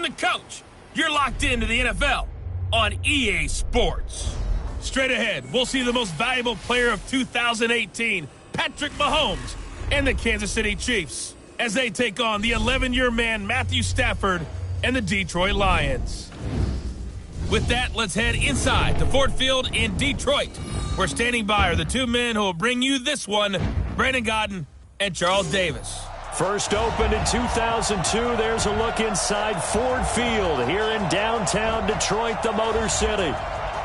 I'm the coach. You're locked into the NFL on EA Sports. Straight ahead, we'll see the most valuable player of 2018, Patrick Mahomes, and the Kansas City Chiefs as they take on the 11-year man Matthew Stafford and the Detroit Lions. With that, let's head inside to Ford Field in Detroit. Where standing by are the two men who will bring you this one, Brandon Godden and Charles Davis. First opened in 2002, there's a look inside Ford Field here in downtown Detroit, the Motor City.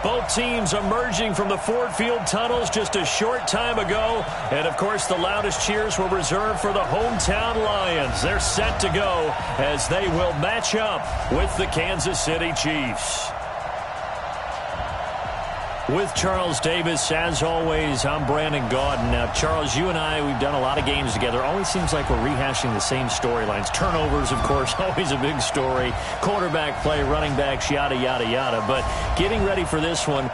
Both teams emerging from the Ford Field tunnels just a short time ago. And, of course, the loudest cheers were reserved for the hometown Lions. They're set to go as they will match up with the Kansas City Chiefs. With Charles Davis, as always, I'm Brandon Gaudin. Now, Charles, you and I, we've done a lot of games together. Always seems like we're rehashing the same storylines. Turnovers, of course, always a big story. Quarterback play, running backs, yada, yada, yada. But getting ready for this one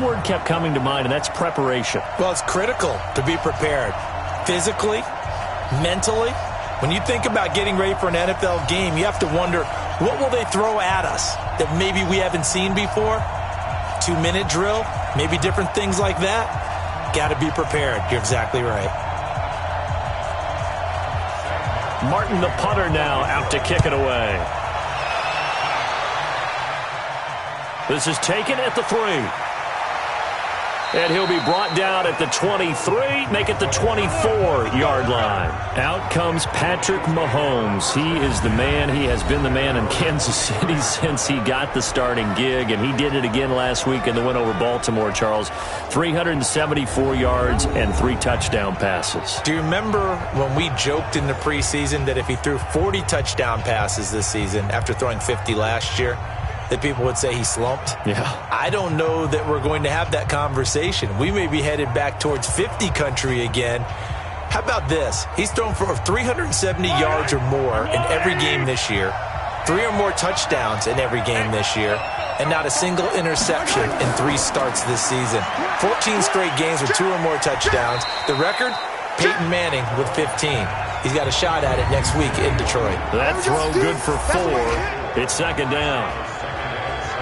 word kept coming to mind, and that's preparation. Well, it's critical to be prepared. Physically, mentally. When you think about getting ready for an NFL game, you have to wonder, what will they throw at us that maybe we haven't seen before? 2-minute drill, maybe different things like that. Got to be prepared. You're exactly right. Martin, the punter, now out to kick it away. This is taken at the 3. And he'll be brought down at the 23, make it the 24-yard line. Out comes Patrick Mahomes. He is the man. He has been the man in Kansas City since he got the starting gig, and he did it again last week in the win over Baltimore, Charles. 374 yards and 3 touchdown passes. Do you remember when we joked in the preseason that if he threw 40 touchdown passes this season after throwing 50 last year, that people would say he slumped? Yeah. I don't know that we're going to have that conversation. We may be headed back towards 50 country again. How about this? He's thrown for 370 yards or more in every game this year, 3 or more touchdowns in every game this year, and not a single interception in 3 starts this season. 14 straight games with 2 or more touchdowns. The record, Peyton Manning with 15. He's got a shot at it next week in Detroit. That throw good for 4. It's second down.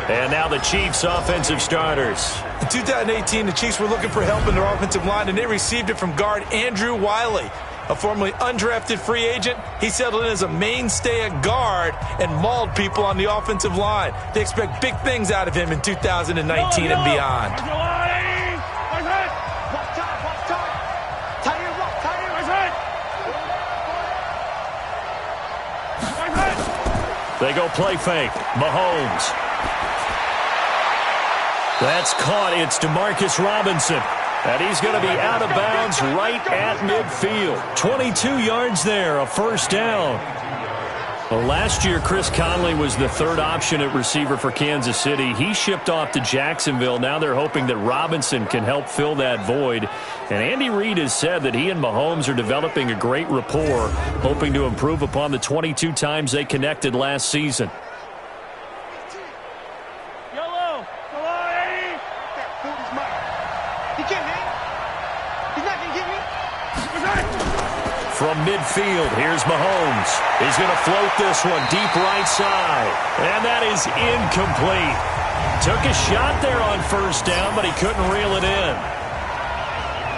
And now the Chiefs' offensive starters. In 2018, the Chiefs were looking for help in their offensive line, and they received it from guard Andrew Wiley, a formerly undrafted free agent. He settled in as a mainstay at guard and mauled people on the offensive line. They expect big things out of him in 2019 and beyond. They go play fake. Mahomes. That's caught. It's DeMarcus Robinson. And he's going to be out of bounds right at midfield. 22 yards there, a first down. Well, last year, Chris Conley was the third option at receiver for Kansas City. He shipped off to Jacksonville. Now they're hoping that Robinson can help fill that void. And Andy Reid has said that he and Mahomes are developing a great rapport, hoping to improve upon the 22 times they connected last season. From midfield, here's Mahomes. He's going to float this one deep right side. And that is incomplete. Took a shot there on first down, but he couldn't reel it in.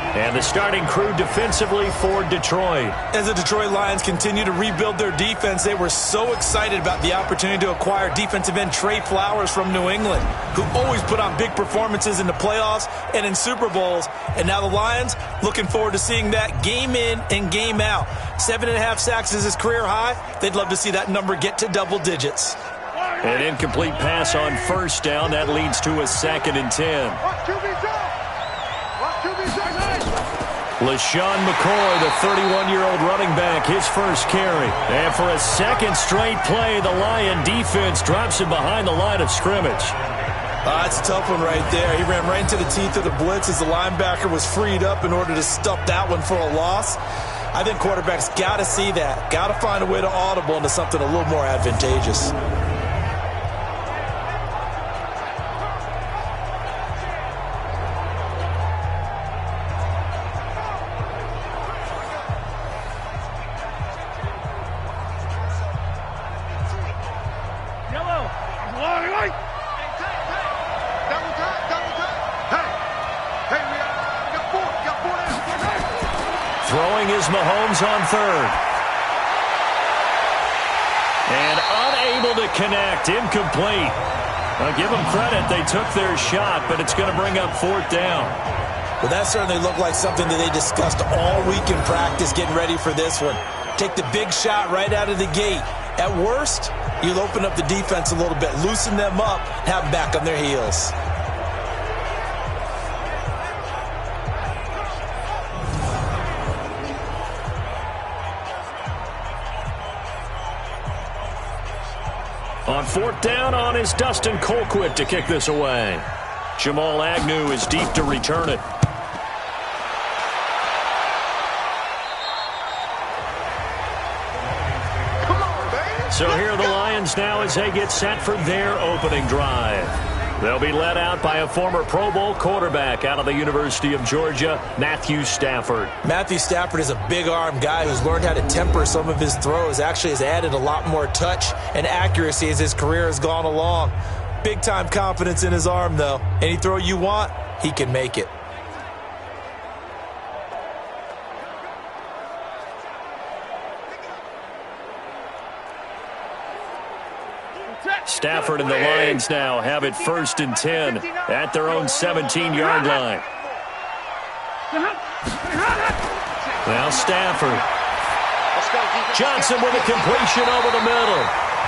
And the starting crew defensively for Detroit. As the Detroit Lions continue to rebuild their defense, they were so excited about the opportunity to acquire defensive end Trey Flowers from New England, who always put on big performances in the playoffs and in Super Bowls. And now the Lions looking forward to seeing that game in and game out. 7.5 sacks is his career high. They'd love to see that number get to double digits. An incomplete pass on first down. That leads to a 2nd and 10. LaShawn McCoy, the 31-year-old running back, his first carry. And for a second straight play, the Lion defense drops him behind the line of scrimmage. That's a tough one right there. He ran right into the teeth of the blitz as the linebacker was freed up in order to stop that one for a loss. I think quarterbacks got to see that. Got to find a way to audible into something a little more advantageous. Throwing is Mahomes on third. And unable to connect. Incomplete. I'll give them credit. They took their shot, but it's going to bring up fourth down. Well, that certainly looked like something that they discussed all week in practice getting ready for this one. Take the big shot right out of the gate. At worst, you'll open up the defense a little bit, loosen them up, have them back on their heels. On fourth down, on is Dustin Colquitt to kick this away. Jamal Agnew is deep to return it. So here are the Lions now as they get set for their opening drive. They'll be led out by a former Pro Bowl quarterback out of the University of Georgia, Matthew Stafford. Matthew Stafford is a big-arm guy who's learned how to temper some of his throws. Actually has added a lot more touch and accuracy as his career has gone along. Big-time confidence in his arm, though. Any throw you want, he can make it. Stafford and the Lions now have it 1st and 10 at their own 17-yard line. Now Stafford. Johnson with a completion over the middle.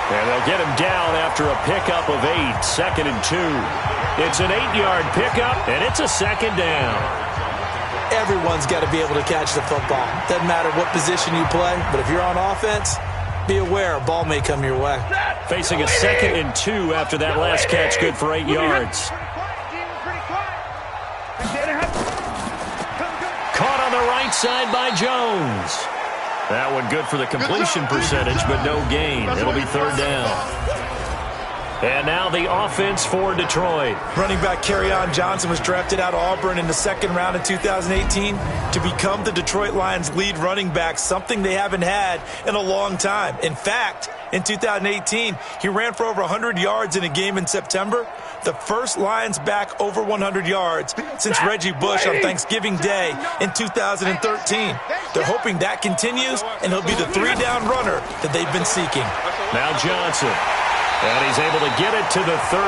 And they'll get him down after a pickup of 8, 2nd and 2. It's an 8-yard pickup, and it's a 2nd down. Everyone's got to be able to catch the football. Doesn't matter what position you play, but if you're on offense, be aware a ball may come your way. Facing a 2nd and 2 after that last catch, good for 8 yards. Caught on the right side by Jones. That one good for the completion percentage, but no gain. It'll be 3rd down. And now the offense for Detroit. Running back Kerryon Johnson was drafted out of Auburn in the 2nd round in 2018 to become the Detroit Lions' lead running back, something they haven't had in a long time. In fact, in 2018, he ran for over 100 yards in a game in September, the first Lions back over 100 yards since Reggie Bush on Thanksgiving Day in 2013. They're hoping that continues, and he'll be the 3-down runner that they've been seeking. Now Johnson. And he's able to get it to the 33.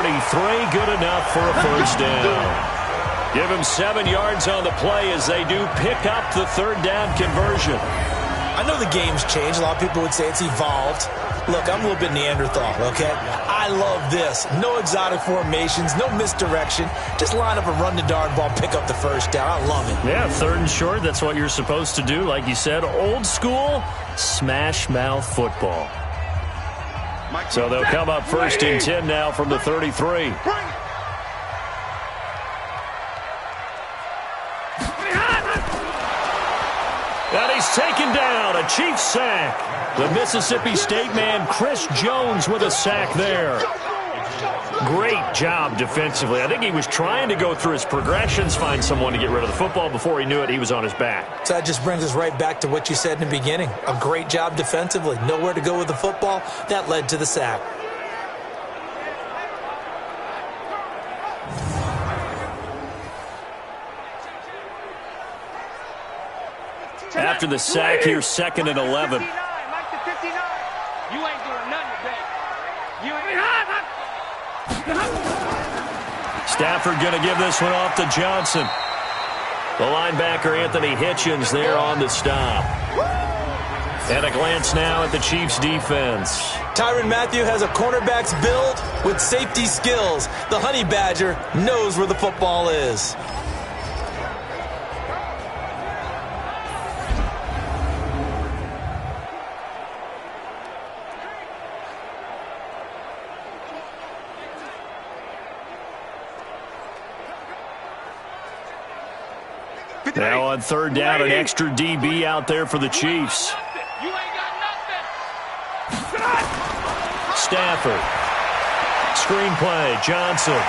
Good enough for a 1st down. Give him 7 yards on the play as they do pick up the 3rd down conversion. I know the game's changed. A lot of people would say it's evolved. Look, I'm a little bit Neanderthal, okay? I love this. No exotic formations, no misdirection. Just line up and run the darn ball, pick up the 1st down. I love it. Yeah, 3rd and short, that's what you're supposed to do. Like you said, old school, smash mouth football. So they'll come up 1st and 10 now from the 33. And he's taken down, a Chiefs sack. The Mississippi State man, Chris Jones, with a sack there. Great job defensively. I think he was trying to go through his progressions, find someone to get rid of the football. Before he knew it, he was on his back. So that just brings us right back to what you said in the beginning. A great job defensively. Nowhere to go with the football. That led to the sack. After the sack, here's 2nd and 11. Stafford going to give this one off to Johnson. The linebacker, Anthony Hitchens, there on the stop. And a glance now at the Chiefs' defense. Tyrann Mathieu has a cornerback's build with safety skills. The Honey Badger knows where the football is. Now on 3rd down, an extra DB out there for the Chiefs. Stafford. Screenplay, Johnson.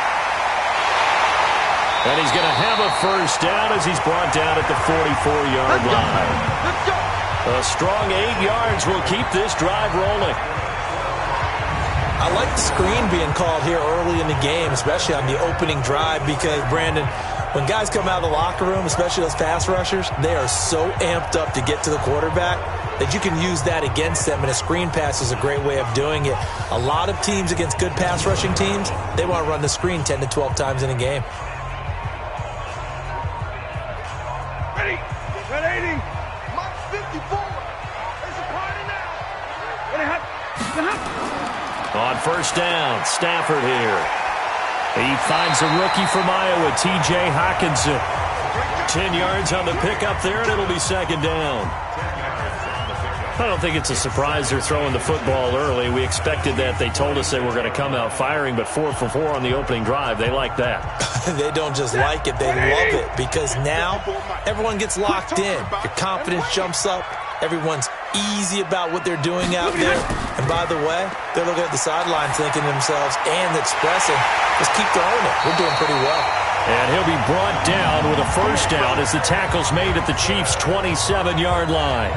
And he's going to have a 1st down as he's brought down at the 44-yard line. A strong 8 yards will keep this drive rolling. I like screen being called here early in the game, especially on the opening drive, because, Brandon, when guys come out of the locker room, especially those pass rushers, they are so amped up to get to the quarterback that you can use that against them, and a screen pass is a great way of doing it. A lot of teams against good pass rushing teams, they want to run the screen 10 to 12 times in a game. Ready? 180. Mark 54. It's a party now. On first down, Stafford here. He finds a rookie from Iowa, T.J. Hockenson. 10 yards on the pickup there, and it'll be second down. I don't think it's a surprise they're throwing the football early. We expected that. They told us they were going to come out firing, but 4 for 4 on the opening drive. They like that. They don't just like it, they love it, because now everyone gets locked in. Your confidence jumps up. Everyone's easy about what they're doing out there. And by the way, they're looking at the sidelines thinking to themselves and expressing, just keep throwing it. We're doing pretty well. And he'll be brought down with a first down as the tackle's made at the Chiefs' 27-yard line.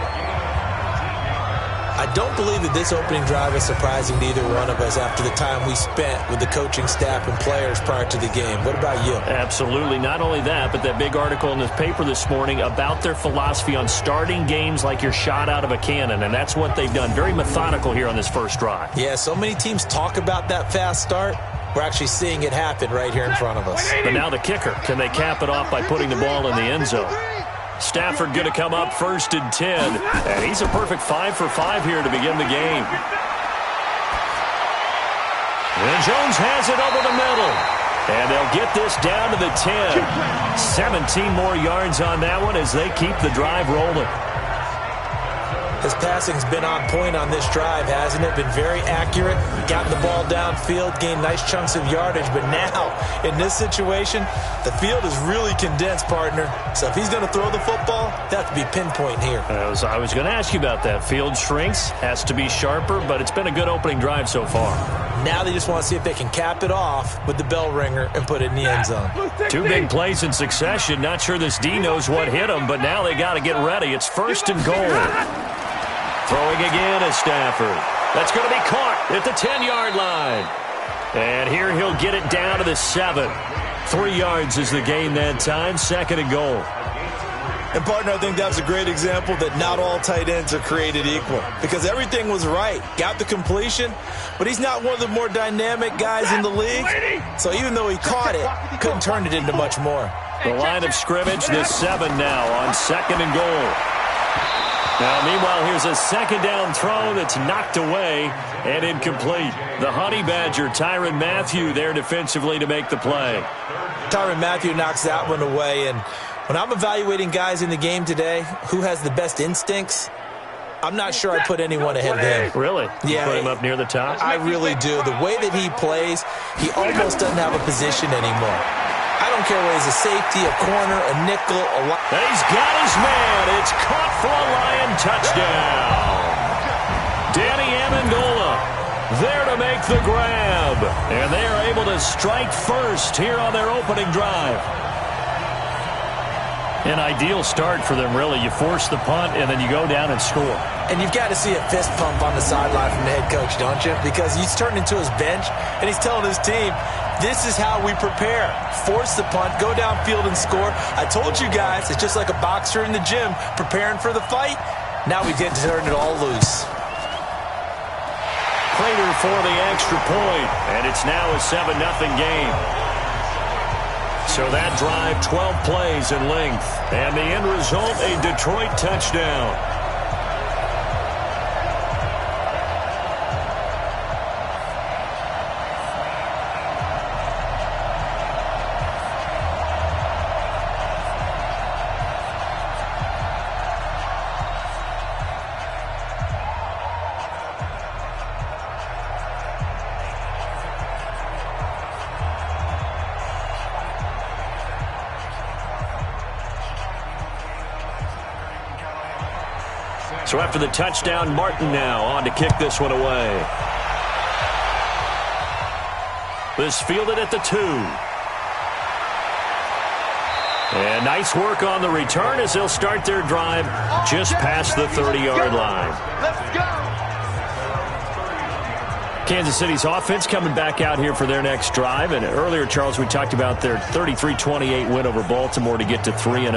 I don't believe that this opening drive is surprising to either one of us after the time we spent with the coaching staff and players prior to the game. What about you? Absolutely. Not only that, but that big article in the paper this morning about their philosophy on starting games like you're shot out of a cannon, and that's what they've done. Very methodical here on this first drive. Yeah, so many teams talk about that fast start. We're actually seeing it happen right here in front of us. But now the kicker. Can they cap it off by putting the ball in the end zone? Stafford going to come up first and 10. And he's a perfect 5 for 5 here to begin the game. And Jones has it over the middle. And they'll get this down to the 10. 17 more yards on that one as they keep the drive rolling. His passing's been on point on this drive, hasn't it? Been very accurate. Gotten the ball downfield, gained nice chunks of yardage. But now, in this situation, the field is really condensed, partner. So if he's going to throw the football, that have to be pinpoint here. I was going to ask you about that. Field shrinks, has to be sharper, but it's been a good opening drive so far. Now they just want to see if they can cap it off with the bell ringer and put it in the end zone. 2 big plays in succession. Not sure this D knows what hit him, but now they got to get ready. It's first and goal. Throwing again is Stafford. That's going to be caught at the 10-yard line. And here he'll get it down to the 7. 3 yards is the gain that time. Second and goal. And, partner, I think that was a great example that not all tight ends are created equal, because everything was right. Got the completion, but he's not one of the more dynamic guys in the league. So even though he caught it, couldn't turn it into much more. The line of scrimmage, the 7 now on second and goal. Now, meanwhile, here's a second down throw that's knocked away and incomplete. The Honey Badger, Tyrann Mathieu, there defensively to make the play. Tyrann Mathieu knocks that one away. And when I'm evaluating guys in the game today, who has the best instincts, I'm not sure I put anyone ahead of him. Really? Yeah. You put him up near the top? I really do. The way that he plays, he almost doesn't have a position anymore. I don't care whether he's a safety, a corner, a nickel, a line. He's got his man. It's caught for a Lion touchdown. Danny Amendola there to make the grab. And they are able to strike first here on their opening drive. An ideal start for them, really. You force the punt, and then you go down and score. And you've got to see a fist pump on the sideline from the head coach, don't you? Because he's turned into his bench, and he's telling his team, this is how we prepare. Force the punt, go downfield and score. I told you guys, it's just like a boxer in the gym preparing for the fight. Now we get to turn it all loose. Prater for the extra point, and it's now a 7-0 game. So that drive, 12 plays in length, and the end result, a Detroit touchdown. So after the touchdown, Martin now on to kick this one away. This fielded at the 2. And nice work on the return as they'll start their drive just past the 30-yard line. Let's go. Kansas City's offense coming back out here for their next drive. And earlier, Charles, we talked about their 33-28 win over Baltimore to get to 3-0.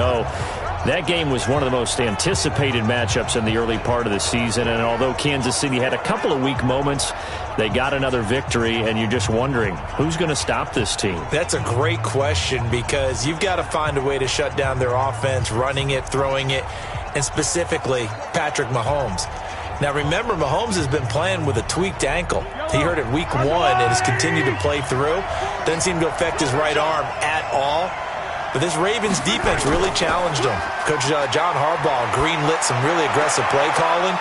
That game was one of the most anticipated matchups in the early part of the season. And although Kansas City had a couple of weak moments, they got another victory. And you're just wondering, who's going to stop this team? That's a great question, because you've got to find a way to shut down their offense, running it, throwing it, and specifically Patrick Mahomes. Now, remember, Mahomes has been playing with a tweaked ankle. He hurt it week 1 and has continued to play through. Doesn't seem to affect his right arm at all. But this Ravens defense really challenged him. Coach John Harbaugh greenlit some really aggressive play calling,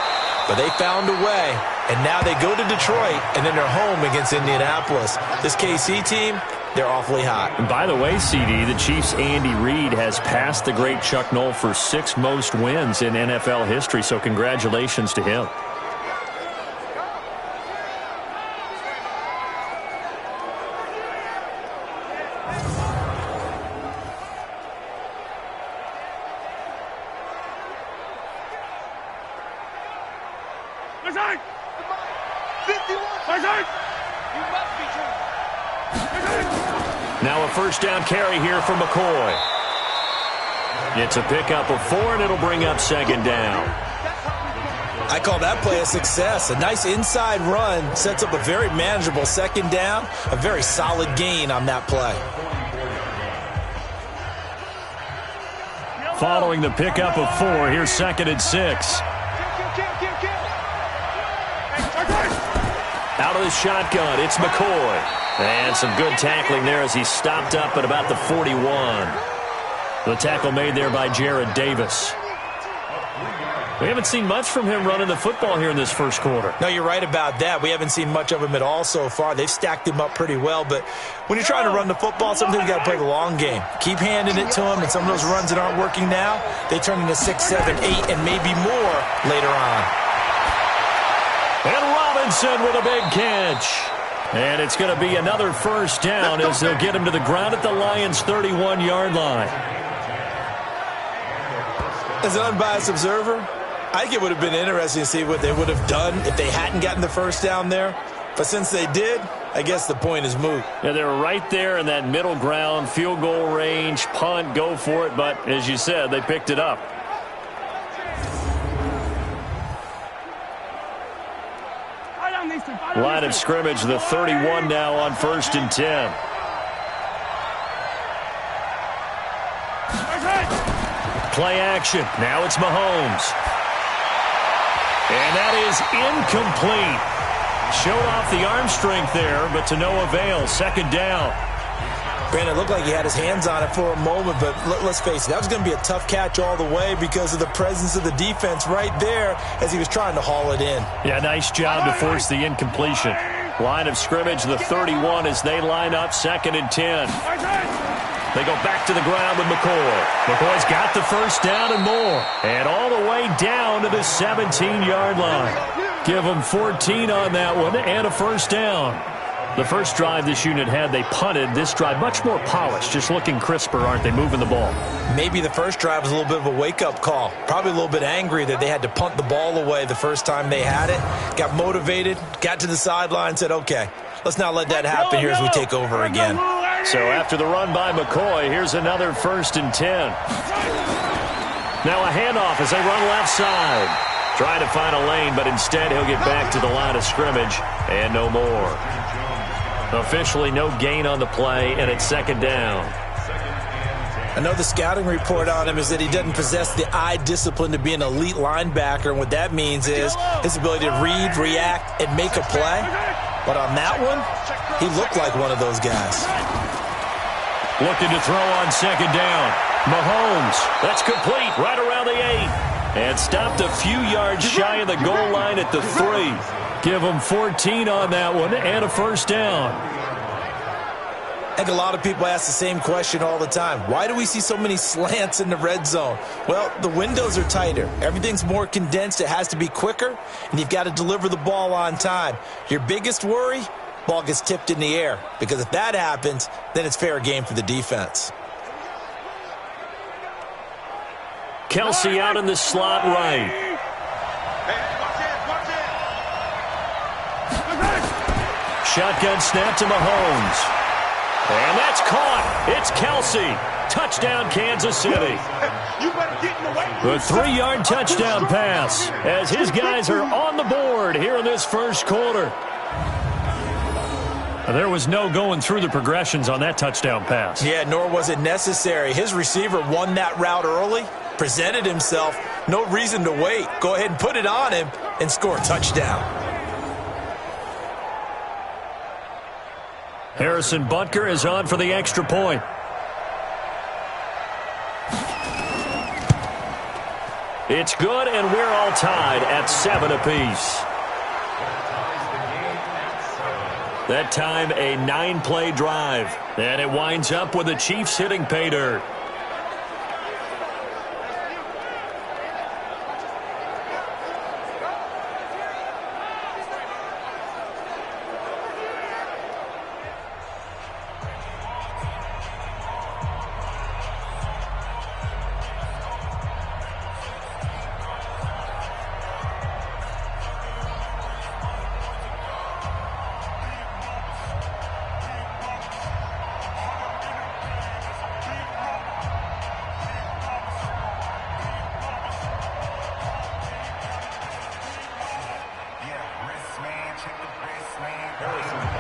but they found a way. And now they go to Detroit, and then they're home against Indianapolis. This KC team, they're awfully hot. And by the way, CD, the Chiefs' Andy Reid has passed the great Chuck Noll for 6th most wins in NFL history, so congratulations to him. Now a first down carry here for McCoy. It's a pickup of 4, and it'll bring up 2nd down. I call that play a success. A nice inside run sets up a very manageable 2nd down. A very solid gain on that play. Following the pickup of 4, here's 2nd and 6. Out of the shotgun, it's McCoy. And some good tackling there as he stopped up at about the 41. The tackle made there by Jared Davis. We haven't seen much from him running the football here in this first quarter. No, you're right about that. We haven't seen much of him at all so far. They've stacked him up pretty well. But when you're trying to run the football, sometimes you got to play the long game. Keep handing it to him, and some of those runs that aren't working now, they turn into 6, 7, 8, and maybe more later on. And Robinson with a big catch. And it's going to be another first down as they'll get him to the ground at the Lions' 31-yard line. As an unbiased observer, I think it would have been interesting to see what they would have done if they hadn't gotten the first down there. But since they did, I guess the point is moot. Yeah, they were right there in that middle ground, field goal range, punt, go for it. But as you said, they picked it up. Line of scrimmage, the 31 now on 1st and 10. Play action. Now it's Mahomes. And that is incomplete. Showed off the arm strength there, but to no avail. 2nd down. Brandon, it looked like he had his hands on it for a moment, but let's face it, that was going to be a tough catch all the way because of the presence of the defense right there as he was trying to haul it in. Yeah, nice job to force the incompletion. Line of scrimmage, the 31 as they line up, 2nd and 10. They go back to the ground with McCoy. McCoy's got the first down and more. And all the way down to the 17-yard line. Give them 14 on that one and a first down. The first drive this unit had, they punted. This drive, much more polished, just looking crisper, aren't they, moving the ball? Maybe the first drive was a little bit of a wake-up call. Probably a little bit angry that they had to punt the ball away the first time they had it. Got motivated, got to the sideline, said, okay, let's not let that happen here as we take over again. So after the run by McCoy, here's another 1st and 10. Now a handoff as they run left side. Trying to find a lane, but instead he'll get back to the line of scrimmage and no more. Officially no gain on the play, and it's 2nd down. I know the scouting report on him is that he doesn't possess the eye discipline to be an elite linebacker, and what that means is his ability to read, react, and make a play. But on that one, he looked like one of those guys. Looking to throw on 2nd down. Mahomes, that's complete right around the 8. And stopped a few yards shy of the goal line at the 3. Give them 14 on that one and a first down. I think a lot of people ask the same question all the time. Why do we see so many slants in the red zone? Well, the windows are tighter. Everything's more condensed. It has to be quicker, and you've got to deliver the ball on time. Your biggest worry, ball gets tipped in the air, because if that happens, then it's fair game for the defense. Kelsey out in the slot right. shotgun snap to Mahomes. And that's caught. It's Kelsey. Touchdown, Kansas City. The 3-yard touchdown pass as his guys are on the board here in this first quarter. There was no going through the progressions on that touchdown pass. Yeah, nor was it necessary. His receiver won that route early, presented himself. No reason to wait. Go ahead and put it on him and score a touchdown. Harrison Butker is on for the extra point. It's good, and we're all tied at 7 apiece. That time, a 9-play drive. And it winds up with the Chiefs hitting pay dirt.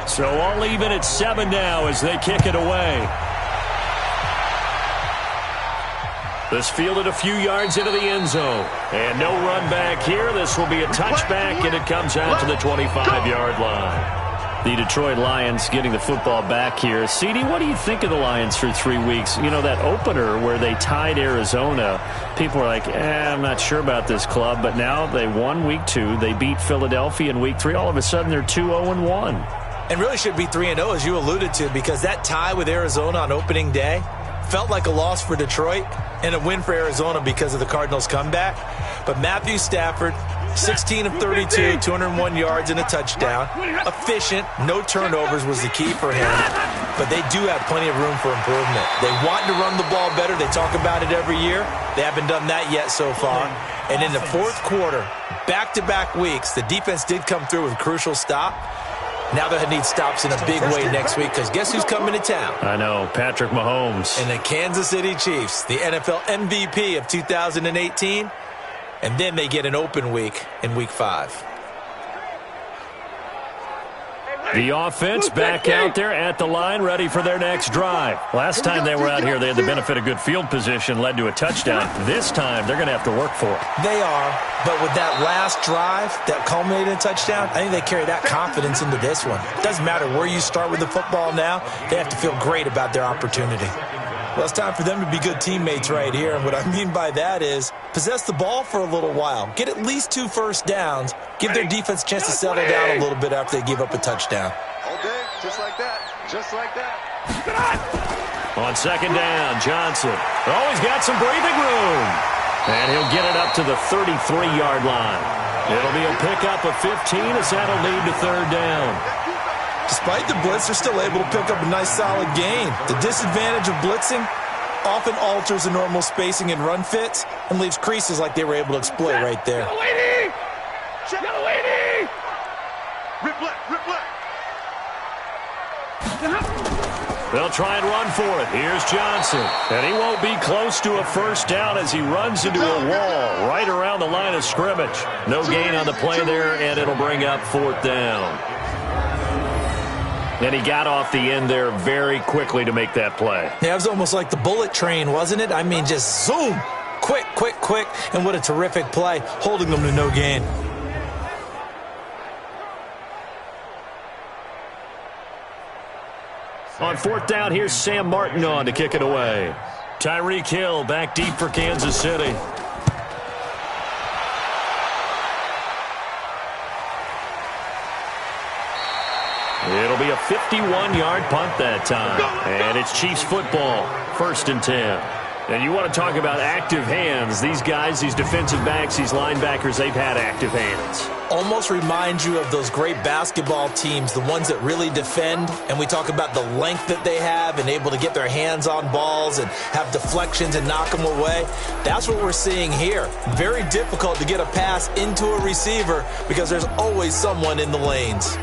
So all even at 7 now as they kick it away. This fielded a few yards into the end zone. And no run back here. This will be a touchback, and it comes out to the 25-yard line. The Detroit Lions getting the football back here. CD, what do you think of the Lions through 3 weeks? You know, that opener where they tied Arizona, people were like, I'm not sure about this club. But now they won week 2. They beat Philadelphia in week 3. All of a sudden, they're 2-0-1. And really should be 3-0, as you alluded to, because that tie with Arizona on opening day felt like a loss for Detroit and a win for Arizona because of the Cardinals' comeback. But Matthew Stafford, 16 of 32, 201 yards and a touchdown. Efficient, no turnovers was the key for him. But they do have plenty of room for improvement. They want to run the ball better. They talk about it every year. They haven't done that yet so far. And in the fourth quarter, back-to-back weeks, the defense did come through with a crucial stop. Now they'll need stops in a big way next week because guess who's coming to town? I know, Patrick Mahomes. And the Kansas City Chiefs, the NFL MVP of 2018. And then they get an open week in week 5. The offense back out there at the line, ready for their next drive. Last time they were out here, they had the benefit of good field position, led to a touchdown. This time, they're going to have to work for it. They are, but with that last drive that culminated in a touchdown, I think they carry that confidence into this one. It doesn't matter where you start with the football now. They have to feel great about their opportunity. Well, it's time for them to be good teammates right here. And what I mean by that is possess the ball for a little while. Get at least 2 first downs. Give their defense a chance to settle down a little bit after they give up a touchdown. Okay, just like that. Just like that. On second down, Johnson. Oh, he's got some breathing room. And he'll get it up to the 33-yard line. It'll be a pickup of 15 as that'll lead to third down. Despite the blitz, they're still able to pick up a nice solid gain. The disadvantage of blitzing often alters the normal spacing and run fits and leaves creases like they were able to exploit right there. They'll try and run for it. Here's Johnson. And he won't be close to a first down as he runs into a wall right around the line of scrimmage. No gain on the play there, and it'll bring up fourth down. And he got off the end there very quickly to make that play. Yeah, it was almost like the bullet train, wasn't it? I mean, just zoom. Quick, quick, quick. And what a terrific play, holding them to no gain. On fourth down, here's Sam Martin on to kick it away. Tyreek Hill back deep for Kansas City. It'll be a 51-yard punt that time. And it's Chiefs football, 1st and 10. And you want to talk about active hands. These guys, these defensive backs, these linebackers, they've had active hands. Almost reminds you of those great basketball teams, the ones that really defend. And we talk about the length that they have and able to get their hands on balls and have deflections and knock them away. That's what we're seeing here. Very difficult to get a pass into a receiver because there's always someone in the lanes.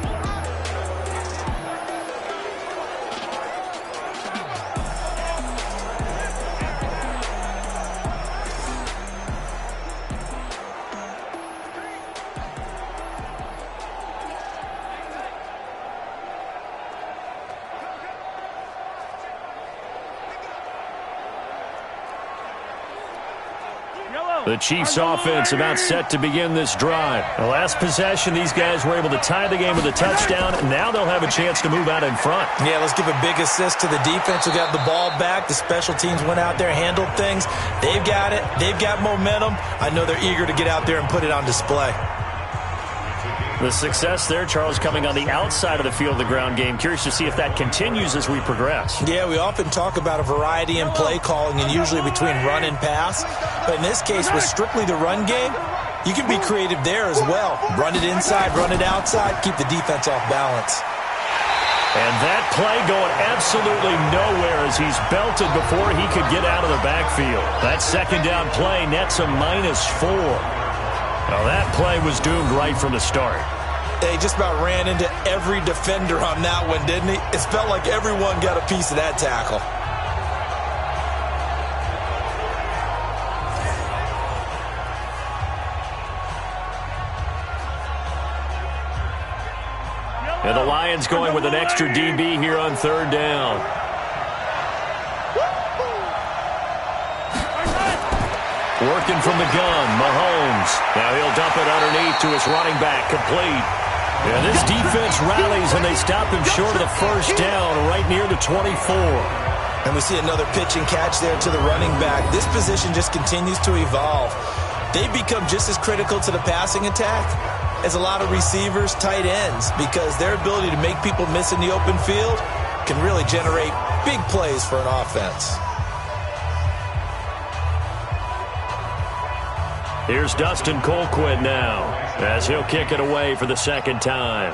The Chiefs offense about set to begin this drive. The last possession, these guys were able to tie the game with a touchdown, and now they'll have a chance to move out in front. Yeah, let's give a big assist to the defense who got the ball back. The special teams went out there, handled things. They've got it. They've got momentum. I know they're eager to get out there and put it on display. The success there, Charles, coming on the outside of the field, the ground game. Curious to see if that continues as we progress. Yeah, we often talk about a variety in play calling and usually between run and pass. But in this case, with strictly the run game, you can be creative there as well. Run it inside, run it outside, keep the defense off balance. And that play going absolutely nowhere as he's belted before he could get out of the backfield. That second down play nets a -4. Well, that play was doomed right from the start. He just about ran into every defender on that one, didn't he? It felt like everyone got a piece of that tackle. And the Lions going with an extra DB here on third down. Working from the gun, Mahomes. Now he'll dump it underneath to his running back, complete. And this defense rallies, and they stop him short of the first down, right near the 24. And we see another pitch and catch there to the running back. This position just continues to evolve. They become just as critical to the passing attack as a lot of receivers, tight ends, because their ability to make people miss in the open field can really generate big plays for an offense. Here's Dustin Colquitt now, as he'll kick it away for the second time.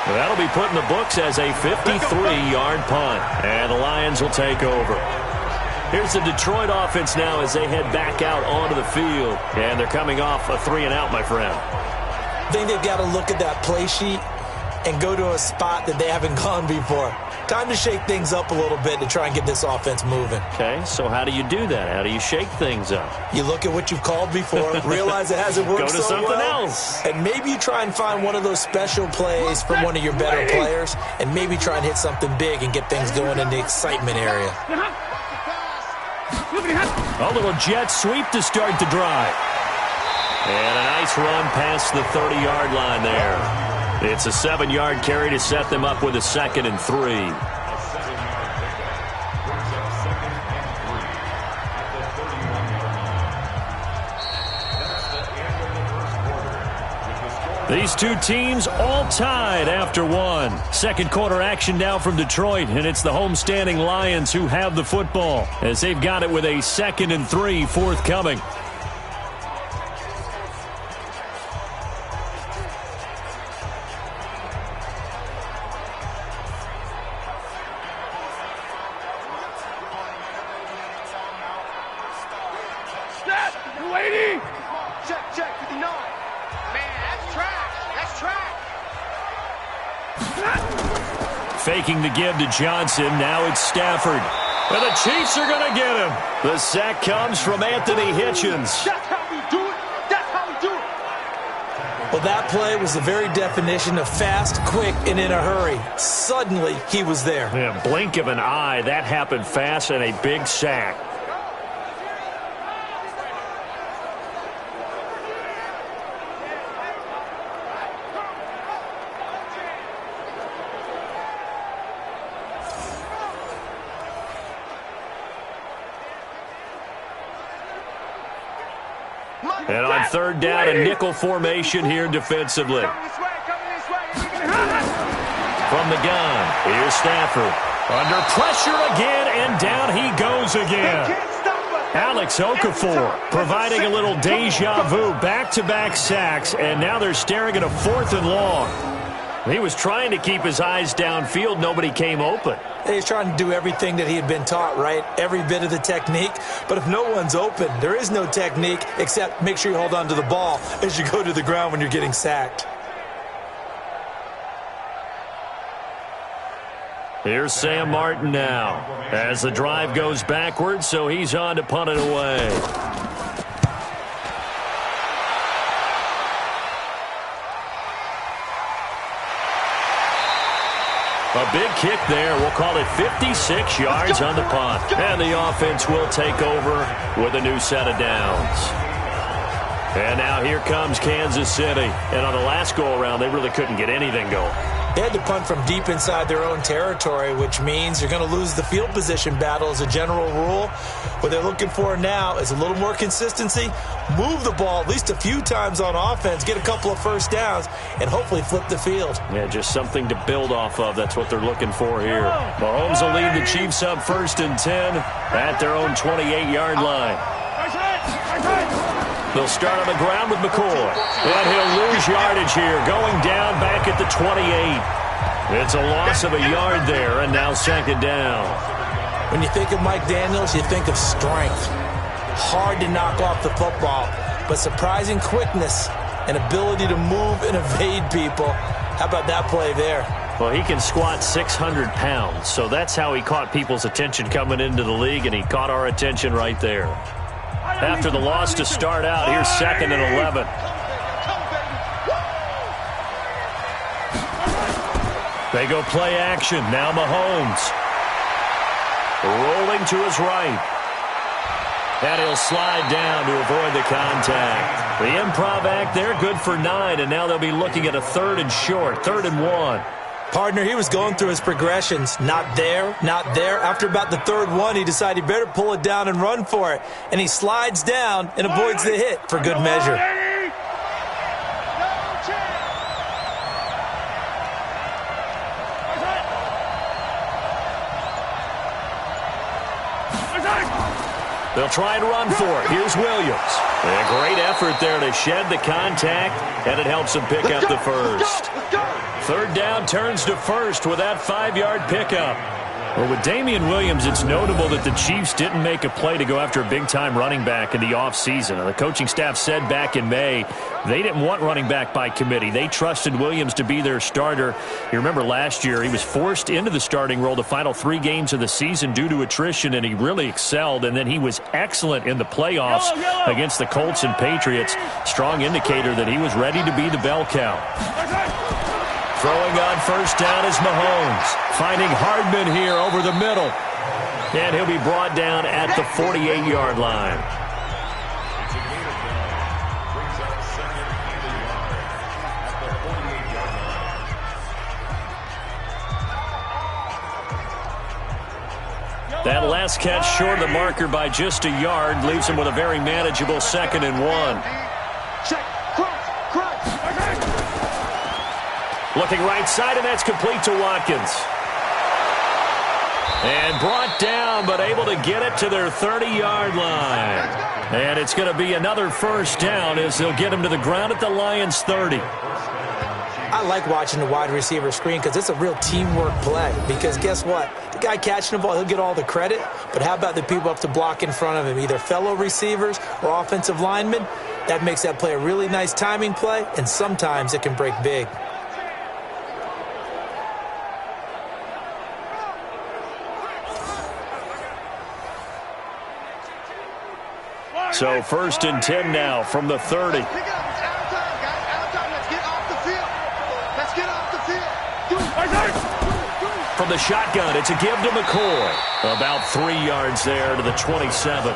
That'll be put in the books as a 53-yard punt, and the Lions will take over. Here's the Detroit offense now as they head back out onto the field, and they're coming off a 3-and-out, my friend. I think they've got to look at that play sheet and go to a spot that they haven't gone before. Time to shake things up a little bit to try and get this offense moving. Okay, so how do you do that? How do you shake things up? You look at what you've called before, realize it hasn't worked so well. Go to something else. And maybe you try and find one of those special plays from one of your better players, and maybe try and hit something big and get things going in the excitement area. A little jet sweep to start the drive. And a nice run past the 30-yard line there. It's a 7-yard carry to set them up with a 2nd and 3. These two teams all tied after one. Second quarter action now from Detroit, and it's the homestanding Lions who have the football as they've got it with a 2nd and 3 forthcoming. Faking the give to Johnson. Now it's Stafford. And the Chiefs are going to get him. The sack comes from Anthony Hitchens. That's how we do it. That's how we do it. Well, that play was the very definition of fast, quick, and in a hurry. Suddenly, he was there. Yeah, blink of an eye. That happened fast and a big sack. And on third down, a nickel formation here defensively. From the gun, here's Stafford. Under pressure again, and down he goes again. Alex Okafor providing a little deja vu, back-to-back sacks, and now they're staring at a 4th and long. He was trying to keep his eyes downfield. Nobody came open. He's trying to do everything that he had been taught, right? Every bit of the technique. But if no one's open, there is no technique except make sure you hold on to the ball as you go to the ground when you're getting sacked. Here's Sam Martin now as the drive goes backwards, so he's on to punt it away. A big kick there. We'll call it 56 yards on the punt. And the offense will take over with a new set of downs. And now here comes Kansas City. And on the last go-around, they really couldn't get anything going. They had to punt from deep inside their own territory, which means you're going to lose the field position battle as a general rule. What they're looking for now is a little more consistency, move the ball at least a few times on offense, get a couple of first downs, and hopefully flip the field. Yeah, just something to build off of. That's what they're looking for here. Mahomes will lead the Chiefs up 1st and 10 at their own 28-yard line. They'll start on the ground with McCoy. And he'll lose yardage here, going down back at the 28. It's a loss of a yard there, and now 2nd down. When you think of Mike Daniels, you think of strength. Hard to knock off the football, but surprising quickness and ability to move and evade people. How about that play there? Well, he can squat 600 pounds, so that's how he caught people's attention coming into the league, and he caught our attention right there. After the loss to start out, here's 2nd and 11. They go play action. Now Mahomes. Rolling to his right. And he'll slide down to avoid the contact. The improv act there, good for 9, and now they'll be looking at a 3rd and short, 3rd and 1. Partner, he was going through his progressions. Not there, not there. After about the 3rd one, he decided he better pull it down and run for it. And he slides down and avoids the hit for good measure. They'll try and run for it. Here's Williams. A great effort there to shed the contact, and it helps him pick up the first. 3rd down turns to 1st with that 5-yard pickup. Well, with Damian Williams, it's notable that the Chiefs didn't make a play to go after a big-time running back in the offseason. The coaching staff said back in May they didn't want running back by committee. They trusted Williams to be their starter. You remember last year he was forced into the starting role the final 3 games of the season due to attrition, and he really excelled. And then he was excellent in the playoffs against the Colts and Patriots. Strong indicator that he was ready to be the bell cow. Throwing on 1st down is Mahomes. Finding Hardman here over the middle. And he'll be brought down at the 48-yard line. That last catch short of the marker by just a yard leaves him with a very manageable 2nd and 1. Looking right side, and that's complete to Watkins. And brought down, but able to get it to their 30-yard line. And it's going to be another 1st down as they'll get him to the ground at the Lions' 30. I like watching the wide receiver screen because it's a real teamwork play. Because guess what? The guy catching the ball, he'll get all the credit. But how about the people up to block in front of him, either fellow receivers or offensive linemen? That makes that play a really nice timing play, and sometimes it can break big. So 1st and 10 now from the 30. From the shotgun, it's a give to McCoy. About 3 yards there to the 27.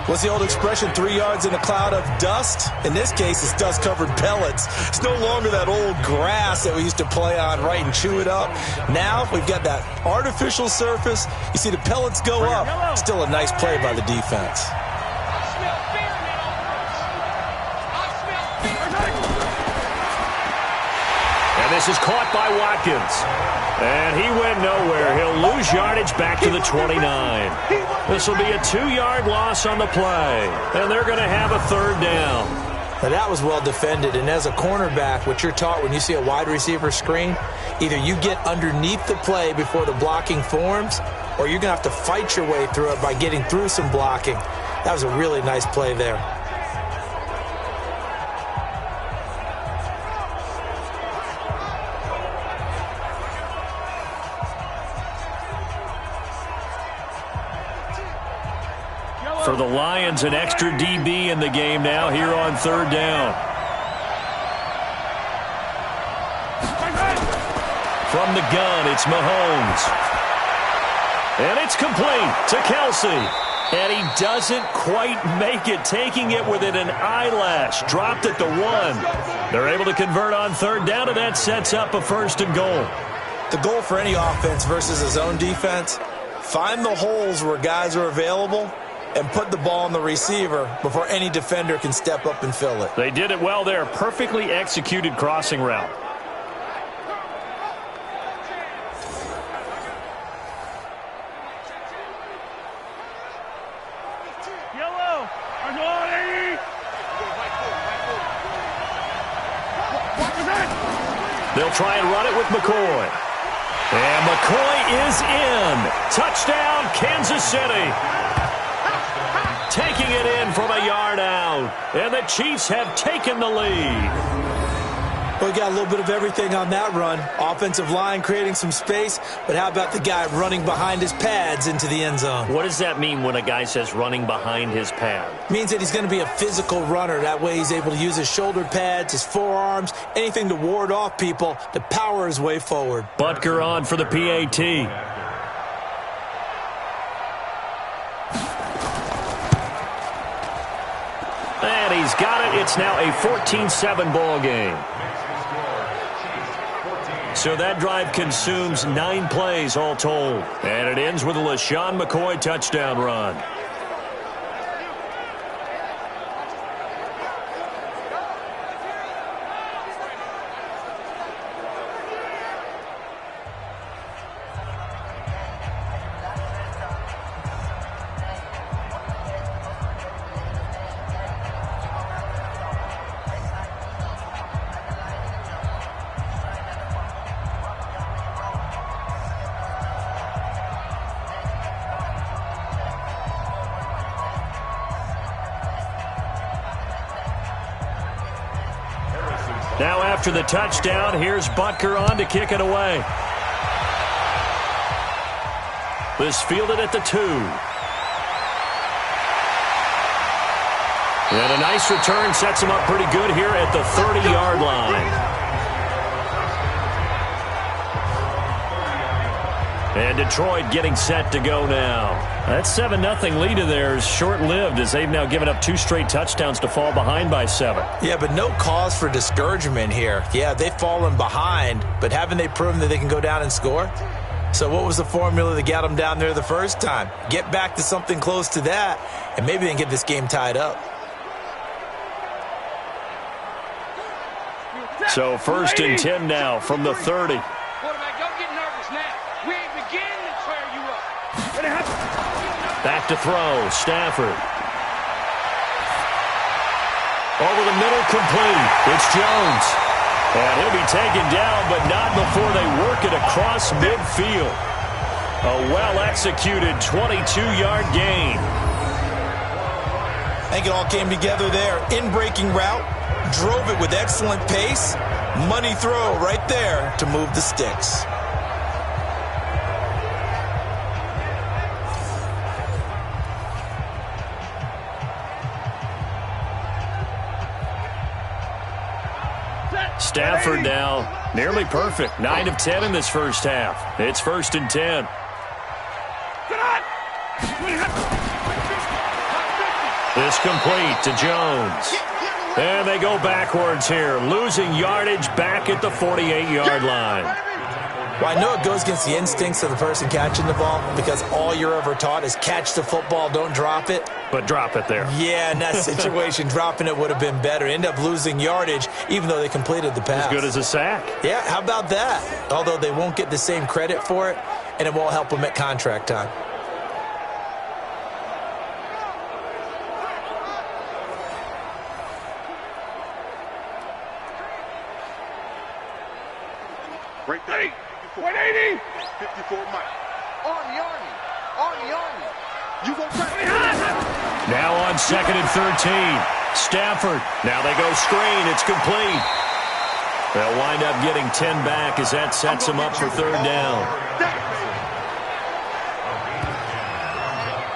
What's the old expression, 3 yards in a cloud of dust? In this case, it's dust-covered pellets. It's no longer that old grass that we used to play on, right, and chew it up. Now we've got that artificial surface. You see the pellets go up. Still a nice play by the defense. This is caught by Watkins. And he went nowhere. He'll lose yardage back to the 29. This will be a 2-yard loss on the play. And they're going to have a 3rd down. Now that was well defended. And as a cornerback, what you're taught when you see a wide receiver screen, either you get underneath the play before the blocking forms, or you're going to have to fight your way through it by getting through some blocking. That was a really nice play there. For the Lions, an extra DB in the game now here on 3rd down. From the gun, it's Mahomes. And it's complete to Kelsey. And he doesn't quite make it, taking it within an eyelash. Dropped at the 1. They're able to convert on third down, and that sets up a 1st and goal. The goal for any offense versus a zone defense, find the holes where guys are available and put the ball on the receiver before any defender can step up and fill it. They did it well there. Perfectly executed crossing route. They'll try and run it with McCoy. And McCoy is in. Touchdown, Kansas City. Taking it in from a yard out. And the Chiefs have taken the lead. We got a little bit of everything on that run. Offensive line creating some space, but how about the guy running behind his pads into the end zone? What does that mean when a guy says running behind his pad? Means that he's going to be a physical runner. That way he's able to use his shoulder pads, his forearms, anything to ward off people to power his way forward. Butker on for the PAT. And he's got it. It's now a 14-7 ball game. So that drive consumes 9 plays all told. And it ends with a LaShawn McCoy touchdown run. Now after the touchdown, here's Butker on to kick it away. This fielded at the 2. And a nice return sets him up pretty good here at the 30-yard line. And Detroit getting set to go now. That 7-0 lead of theirs short-lived as they've now given up 2 straight touchdowns to fall behind by 7. Yeah, but no cause for discouragement here. Yeah, they've fallen behind, but haven't they proven that they can go down and score? So what was the formula that got them down there the first time? Get back to something close to that, and maybe they can get this game tied up. So 1st and 10 now from the 30. Quarterback, don't get nervous now. We ain't beginning to tear you up. Back to throw, Stafford. Over the middle, complete. It's Jones. And he'll be taken down, but not before they work it across midfield. A well-executed 22-yard gain. I think it all came together there. In-breaking route, drove it with excellent pace. Money throw right there to move the sticks. Stafford now nearly perfect. 9 of 10 in this first half. It's 1st and 10. It's complete to Jones. And they go backwards here, losing yardage back at the 48-yard line. Well, I know it goes against the instincts of the person catching the ball because all you're ever taught is catch the football, don't drop it. But drop it there. Yeah, in that situation, dropping it would have been better. End up losing yardage even though they completed the pass. As good as a sack. Yeah, how about that? Although they won't get the same credit for it, and it won't help them at contract time. Right there. 180. 54 Mike. Army. You gonna try? Now on 2nd and 13. Stafford. Now they go screen. It's complete. They'll wind up getting 10 back as that sets them up for 3rd down.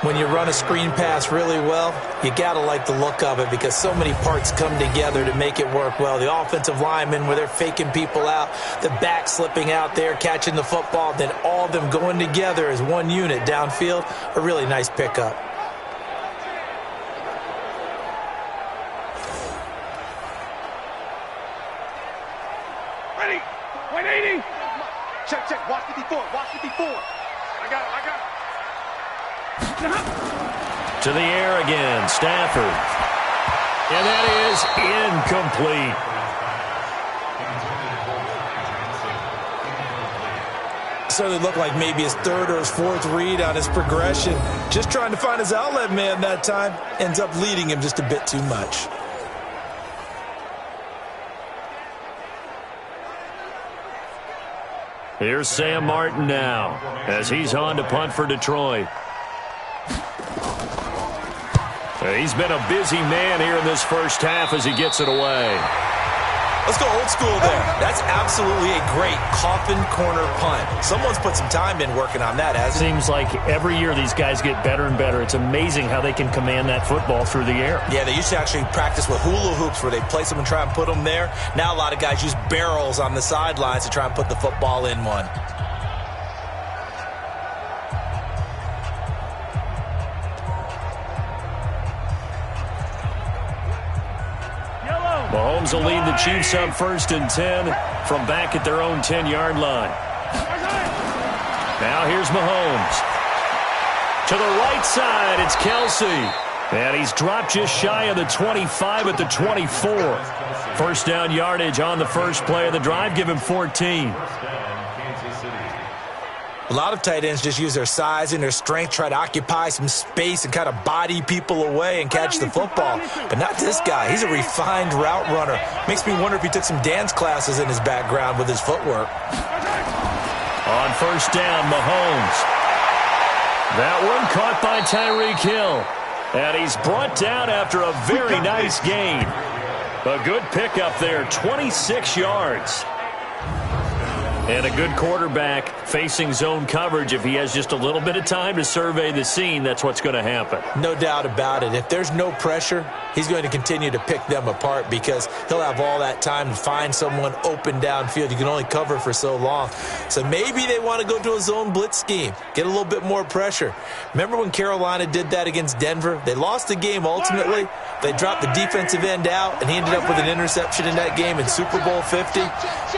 When you run a screen pass really well, you got to like the look of it because so many parts come together to make it work well. The offensive linemen, where they're faking people out, the back slipping out there, catching the football, then all of them going together as one unit downfield, a really nice pickup. Ready? 180. Check, check. Watch 54. Watch 54. I got it. To the air again, Stafford. And that is incomplete. Certainly looked like maybe his third or his fourth read on his progression. Just trying to find his outlet man that time. Ends up leading him just a bit too much. Here's Sam Martin now as he's on to punt for Detroit. He's been a busy man here in this first half as he gets it away. Let's go old school there. That's absolutely a great coffin corner punt. Someone's put some time in working on that, hasn't he? Seems like every year these guys get better and better. It's amazing how they can command that football through the air. Yeah, they used to actually practice with hula hoops where they place them and try and put them there. Now a lot of guys use barrels on the sidelines to try and put the football in one. Mahomes will lead the Chiefs up 1st and 10 from back at their own 10-yard line. Now here's Mahomes. To the right side, it's Kelsey. And he's dropped just shy of the 25 at the 24. First down yardage on the first play of the drive. Give him 14. A lot of tight ends just use their size and their strength, try to occupy some space and kind of body people away and catch the football. But not this guy. He's a refined route runner. Makes me wonder if he took some dance classes in his background with his footwork. On first down, Mahomes. That one caught by Tyreek Hill. And he's brought down after a very nice gain. A good pickup there, 26 yards. And a good quarterback facing zone coverage. If he has just a little bit of time to survey the scene, that's what's going to happen. No doubt about it. If there's no pressure, he's going to continue to pick them apart because he'll have all that time to find someone open downfield. You can only cover for so long. So maybe they want to go to a zone blitz scheme, get a little bit more pressure. Remember when Carolina did that against Denver? They lost the game ultimately. They dropped the defensive end out, and he ended up with an interception in that game in Super Bowl 50.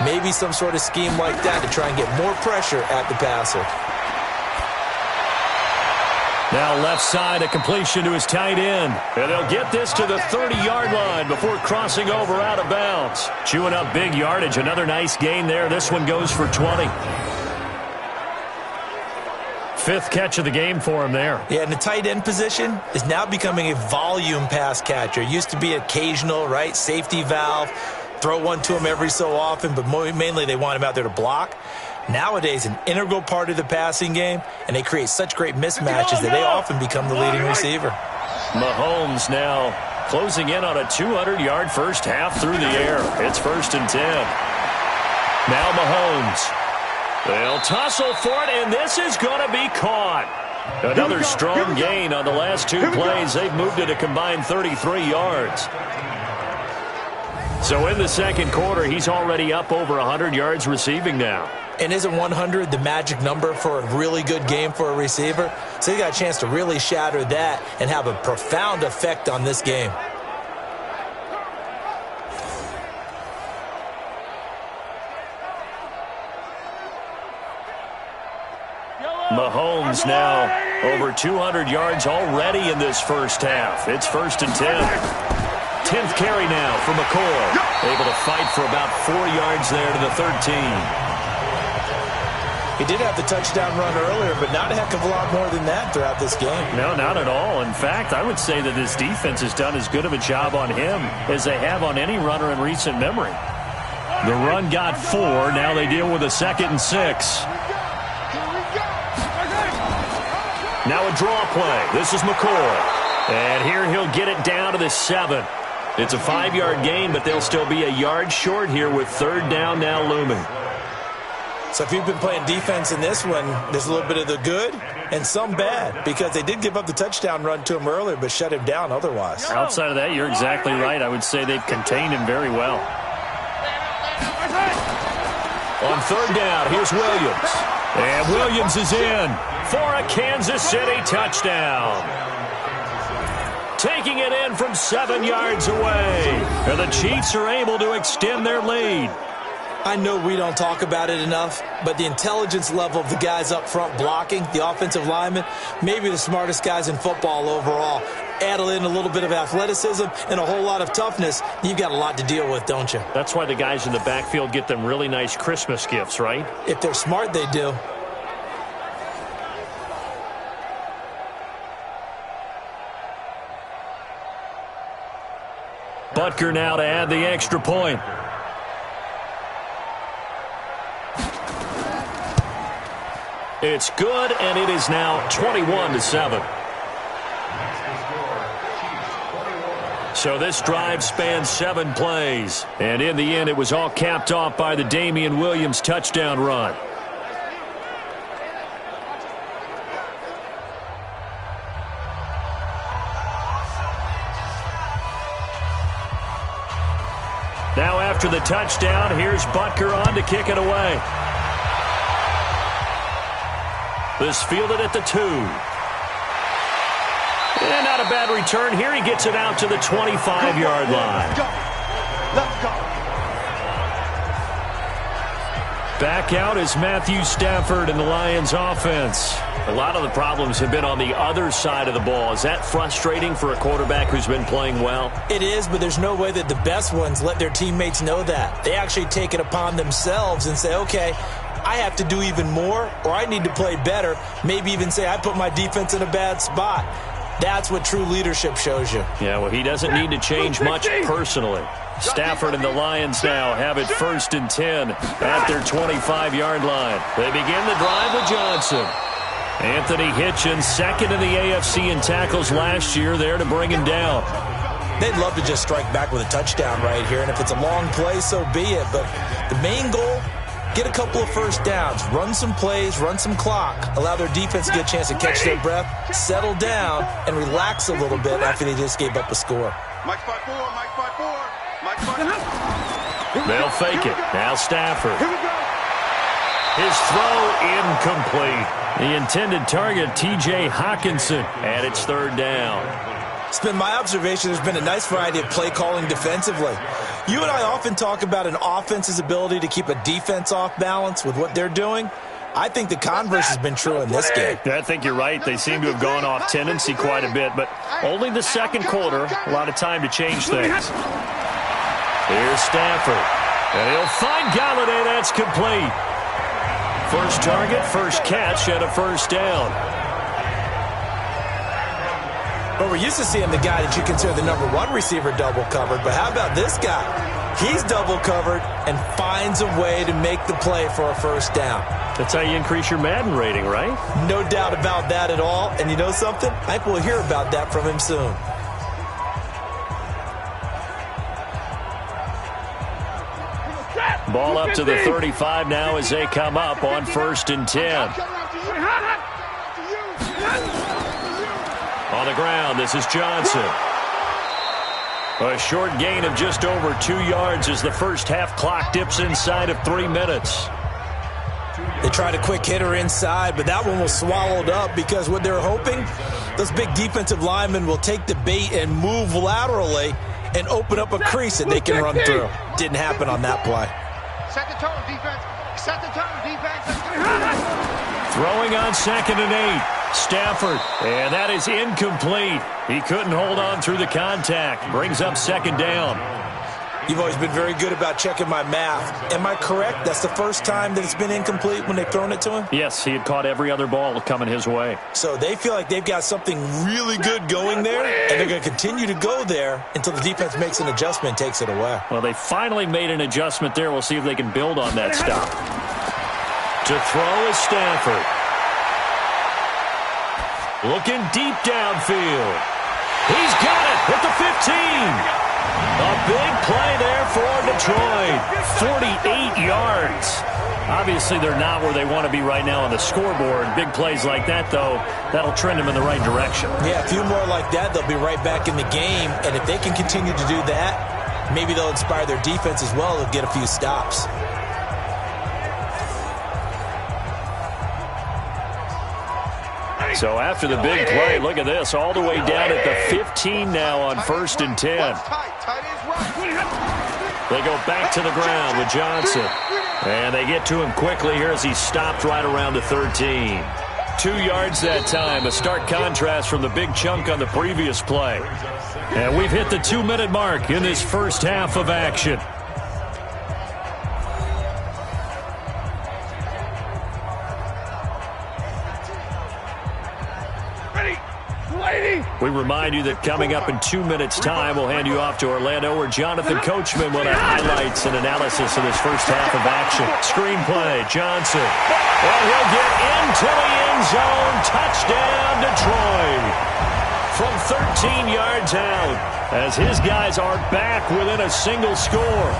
Maybe some sort of scheme like that to try and get more pressure at the passer. Now left side, a completion to his tight end. And they'll get this to the 30-yard line before crossing over out of bounds. Chewing up big yardage. Another nice gain there. This one goes for 20. Fifth catch of the game for him there. Yeah, and the tight end position is now becoming a volume pass catcher. It used to be occasional, right? Safety valve. Throw one to him every so often, but mainly they want him out there to block. Nowadays, an integral part of the passing game, and they create such great mismatches that they often become the leading receiver. Mahomes now closing in on a 200-yard first half through the air. It's 1st and 10. Now Mahomes. They'll tussle for it, and this is going to be caught. Another strong gain on the last two plays. They've moved it a combined 33 yards. So in the second quarter, he's already up over 100 yards receiving now. And isn't 100 the magic number for a really good game for a receiver? So he got a chance to really shatter that and have a profound effect on this game. Mahomes now over 200 yards already in this first half. It's 1st and 10. 10th carry now for McCoy. Able to fight for about 4 yards there to the 13. He did have the touchdown run earlier, but not a heck of a lot more than that throughout this game. No, not at all. In fact, I would say that this defense has done as good of a job on him as they have on any runner in recent memory. The run got 4. Now they deal with a 2nd and 6. Now a draw play. This is McCoy. And here he'll get it down to the 7. It's a 5-yard gain, but they'll still be a yard short here with 3rd down now looming. So if you've been playing defense in this one, there's a little bit of the good and some bad, because they did give up the touchdown run to him earlier but shut him down otherwise. Outside of that, you're exactly right. I would say they've contained him very well. On third down, here's Williams. And Williams is in for a Kansas City touchdown. Taking it in from 7 yards away. And the Chiefs are able to extend their lead. I know we don't talk about it enough, but the intelligence level of the guys up front blocking, the offensive linemen, maybe the smartest guys in football overall. Add in a little bit of athleticism and a whole lot of toughness, you've got a lot to deal with, don't you? That's why the guys in the backfield get them really nice Christmas gifts, right? If they're smart, they do. Butker now to add the extra point. It's good, and it is now 21-7. So this drive spans 7 plays. And in the end, it was all capped off by the Damian Williams touchdown run. Now after the touchdown, here's Butker on to kick it away. This fielded at the 2. And not a bad return here. He gets it out to the 25-yard line. Let's go. Back out is Matthew Stafford in the Lions offense. A lot of the problems have been on the other side of the ball. Is that frustrating for a quarterback who's been playing well? It is, but there's no way that the best ones let their teammates know that. They actually take it upon themselves and say, okay, I have to do even more, or I need to play better. Maybe even say I put my defense in a bad spot. That's what true leadership shows you. Yeah, well, he doesn't need to change much personally. Stafford and the Lions now have it 1st and 10 at their 25-yard line. They begin the drive with Johnson. Anthony Hitchens, second in the AFC in tackles last year, there to bring him down. They'd love to just strike back with a touchdown right here, and if it's a long play, so be it. But the main goal, get a couple of first downs, run some plays, run some clock, allow their defense to get a chance to catch their breath, settle down, and relax a little bit after they just gave up a score. Mike 5-4, Mike 5-4, Mike 5-4. They'll fake it. Now Stafford. His throw incomplete. The intended target, T.J. Hawkinson, and it's 3rd down. It's been my observation there's been a nice variety of play calling defensively. You and I often talk about an offense's ability to keep a defense off balance with what they're doing. I think the converse has been true in this game. I think you're right. They seem to have gone off tendency quite a bit, but only the second quarter, a lot of time to change things. Here's Stafford, and he'll find Galladay. That's complete. First target, first catch, and a 1st down. But we're used to seeing the guy that you consider the number 1 receiver double covered. But how about this guy? He's double covered and finds a way to make the play for a 1st down. That's how you increase your Madden rating, right? No doubt about that at all. And you know something? I think we'll hear about that from him soon. Ball up to the 35 now as they come up on 1st and 10. On the ground, this is Johnson. A short gain of just over 2 yards as the first half clock dips inside of 3 minutes. They tried a quick hitter inside, but that one was swallowed up because what they're hoping, those big defensive linemen will take the bait and move laterally and open up a crease that they can run through. Didn't happen on that play. Set the tone, defense. Set the tone, defense. Throwing on 2nd and 8. Stafford, and that is incomplete. He couldn't hold on through the contact. Brings up 2nd down. You've always been very good about checking my math. Am I correct? That's the first time that it's been incomplete when they've thrown it to him? Yes, he had caught every other ball coming his way. So they feel like they've got something really good going there, and they're going to continue to go there until the defense makes an adjustment and takes it away. Well, they finally made an adjustment there. We'll see if they can build on that stop. To throw is Stafford. Looking deep downfield. He's got it at the 15. A big play there for Detroit. 48 yards. Obviously, they're not where they want to be right now on the scoreboard. Big plays like that, though, that'll trend them in the right direction. Yeah, a few more like that, they'll be right back in the game. And if they can continue to do that, maybe they'll inspire their defense as well. They'll get a few stops. So after the big play, look at this, all the way down at the 15 now on 1st and 10. They go back to the ground with Johnson. And they get to him quickly here as he stopped right around the 13. 2 yards that time, a stark contrast from the big chunk on the previous play. And we've hit the 2-minute mark in this first half of action. We remind you that coming up in 2 minutes' time, we'll hand you off to Orlando, where Jonathan Coachman will have highlights and analysis of this first half of action. Screenplay, Johnson. And he'll get into the end zone. Touchdown, Detroit. From 13 yards out, as his guys are back within a single score.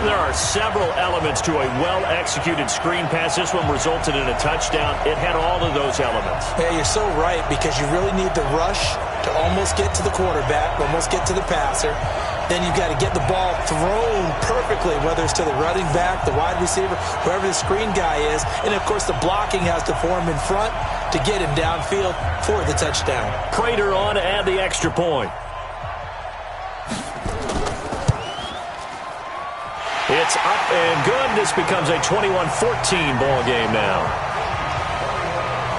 There are several elements to a well-executed screen pass. This one resulted in a touchdown. It had all of those elements. Yeah, you're so right, because you really need the rush to almost get to the quarterback, almost get to the passer. Then you've got to get the ball thrown perfectly, whether it's to the running back, the wide receiver, whoever the screen guy is. And, of course, the blocking has to form in front to get him downfield for the touchdown. Prater on to add the extra point. It's up and good. This becomes a 21-14 ball game now.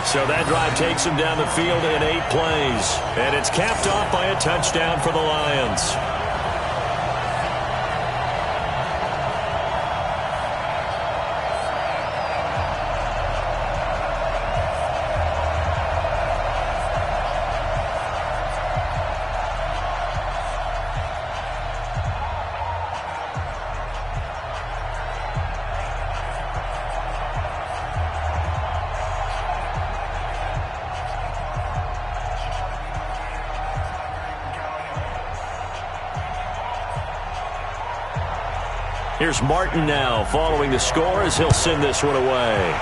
So that drive takes him down the field in 8 plays. And it's capped off by a touchdown for the Lions. Here's Martin now following the score as he'll send this one away.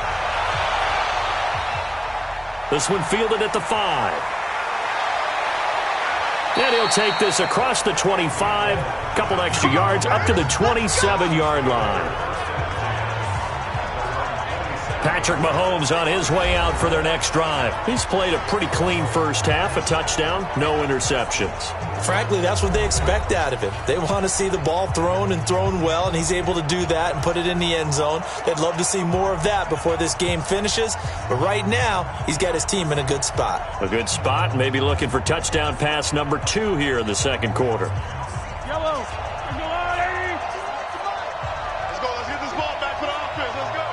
This one fielded at the 5. And he'll take this across the 25, couple extra yards up to the 27-yard line. Patrick Mahomes on his way out for their next drive. He's played a pretty clean first half, a touchdown, no interceptions. Frankly, that's what they expect out of him. They want to see the ball thrown and thrown well, and he's able to do that and put it in the end zone. They'd love to see more of that before this game finishes. But right now, he's got his team in a good spot. A good spot, maybe looking for touchdown pass number 2 here in the second quarter. Yellow. Let's go. Let's get this ball back for the offense. Let's go.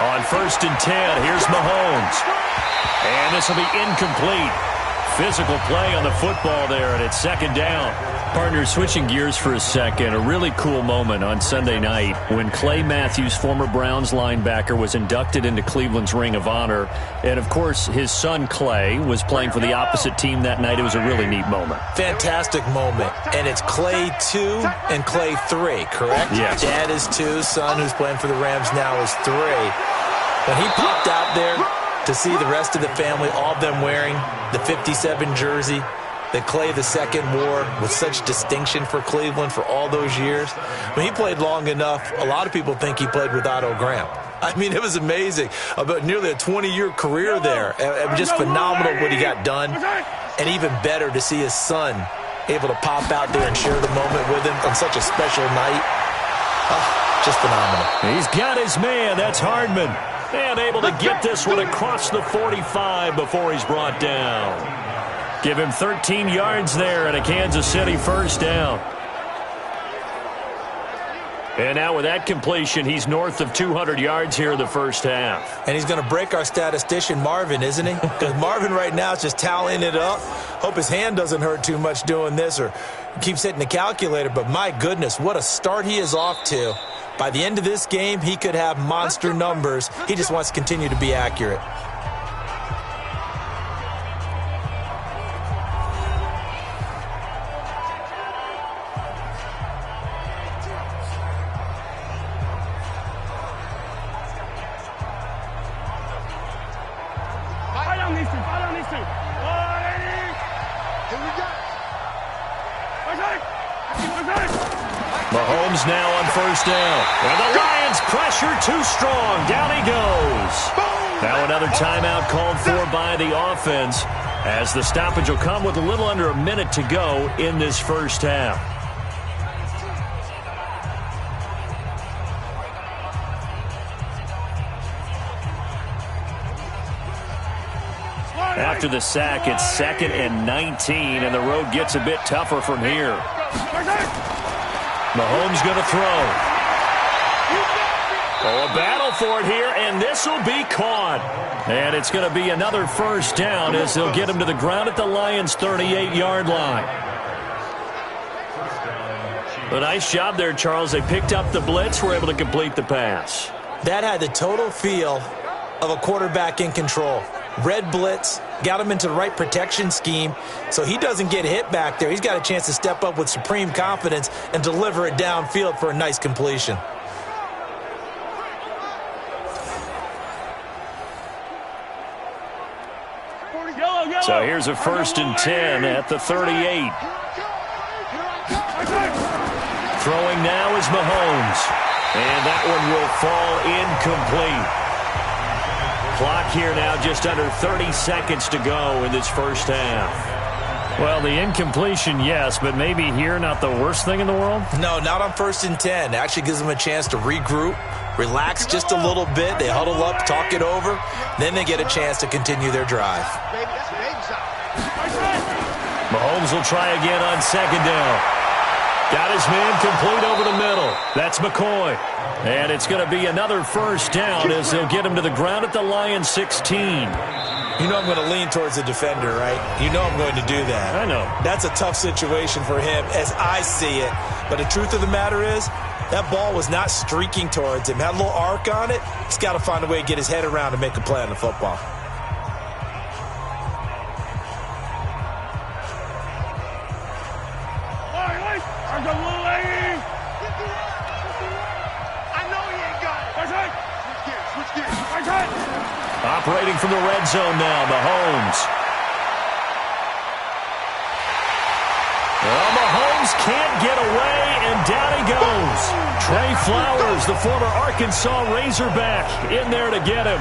On 1st and 10, here's Mahomes. And this will be incomplete. Physical play on the football there, and it's second down. Partner, switching gears for a second, a really cool moment on Sunday night when Clay Matthews, former Browns linebacker, was inducted into Cleveland's Ring of Honor. And, of course, his son Clay was playing for the opposite team that night. It was a really neat moment. Fantastic moment. And it's Clay 2 and Clay 3, correct? Yes. Dad is 2, son who's playing for the Rams now is 3. When he popped out there to see the rest of the family, all of them wearing the 57 jersey that Clay II wore with such distinction for Cleveland for all those years. When he played long enough, a lot of people think he played with Otto Graham. I mean, it was amazing. About nearly a 20-year career there. Just phenomenal what he got done. And even better to see his son able to pop out there and share the moment with him on such a special night. Oh, just phenomenal. He's got his man. That's Hardman. And able to get this one across the 45 before he's brought down. Give him 13 yards there and a Kansas City first down. And now with that completion, he's north of 200 yards here in the first half. And he's going to break our statistician, Marvin, isn't he? Because Marvin right now is just tallying it up. Hope his hand doesn't hurt too much doing this or keeps hitting the calculator. But my goodness, what a start he is off to. By the end of this game, he could have monster numbers. He just wants to continue to be accurate. Mahomes now on first down. And the Lions pressure too strong. Down he goes. Now another timeout called for by the offense, as the stoppage will come with a little under a minute to go in this first half. After the sack, it's 2nd and 19, and the road gets a bit tougher from here. Mahomes going to throw. Oh, a battle for it here, and this will be caught. And it's going to be another first down as they'll get him to the ground at the Lions' 38-yard line. A nice job there, Charles. They picked up the blitz, were able to complete the pass. That had the total feel of a quarterback in control. Red blitz, got him into the right protection scheme, so he doesn't get hit back there. He's got a chance to step up with supreme confidence and deliver it downfield for a nice completion. So here's a 1st and 10 at the 38. Throwing now is Mahomes. And that one will fall incomplete. Clock here now just under 30 seconds to go in this first half. Well, the incompletion, yes, but maybe here not the worst thing in the world? No, not on 1st and 10. It actually gives them a chance to regroup, relax just a little bit. They huddle up, talk it over. Then they get a chance to continue their drive. Mahomes will try again on 2nd down. Got his man complete over the middle. That's McCoy. And it's going to be another first down as they'll get him to the ground at the Lions' 16. You know I'm going to lean towards the defender, right? You know I'm going to do that. I know. That's a tough situation for him as I see it. But the truth of the matter is, that ball was not streaking towards him. Had a little arc on it. He's got to find a way to get his head around and make a play on the football. Operating from the red zone now, Mahomes. Well, Mahomes can't get away, and down he goes. Trey Flowers, the former Arkansas Razorback, in there to get him.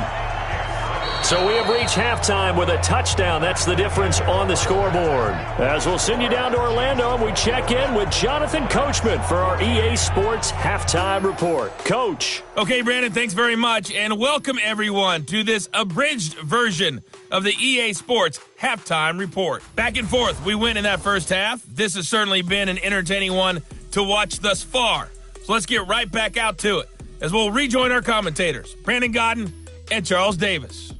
So we have reached halftime with a touchdown. That's the difference on the scoreboard. As we'll send you down to Orlando, and we check in with Jonathan Coachman for our EA Sports Halftime Report. Coach. Okay, Brandon, thanks very much, and welcome everyone to this abridged version of the EA Sports Halftime Report. Back and forth, we win in that first half. This has certainly been an entertaining one to watch thus far. So let's get right back out to it as we'll rejoin our commentators, Brandon Godden and Charles Davis.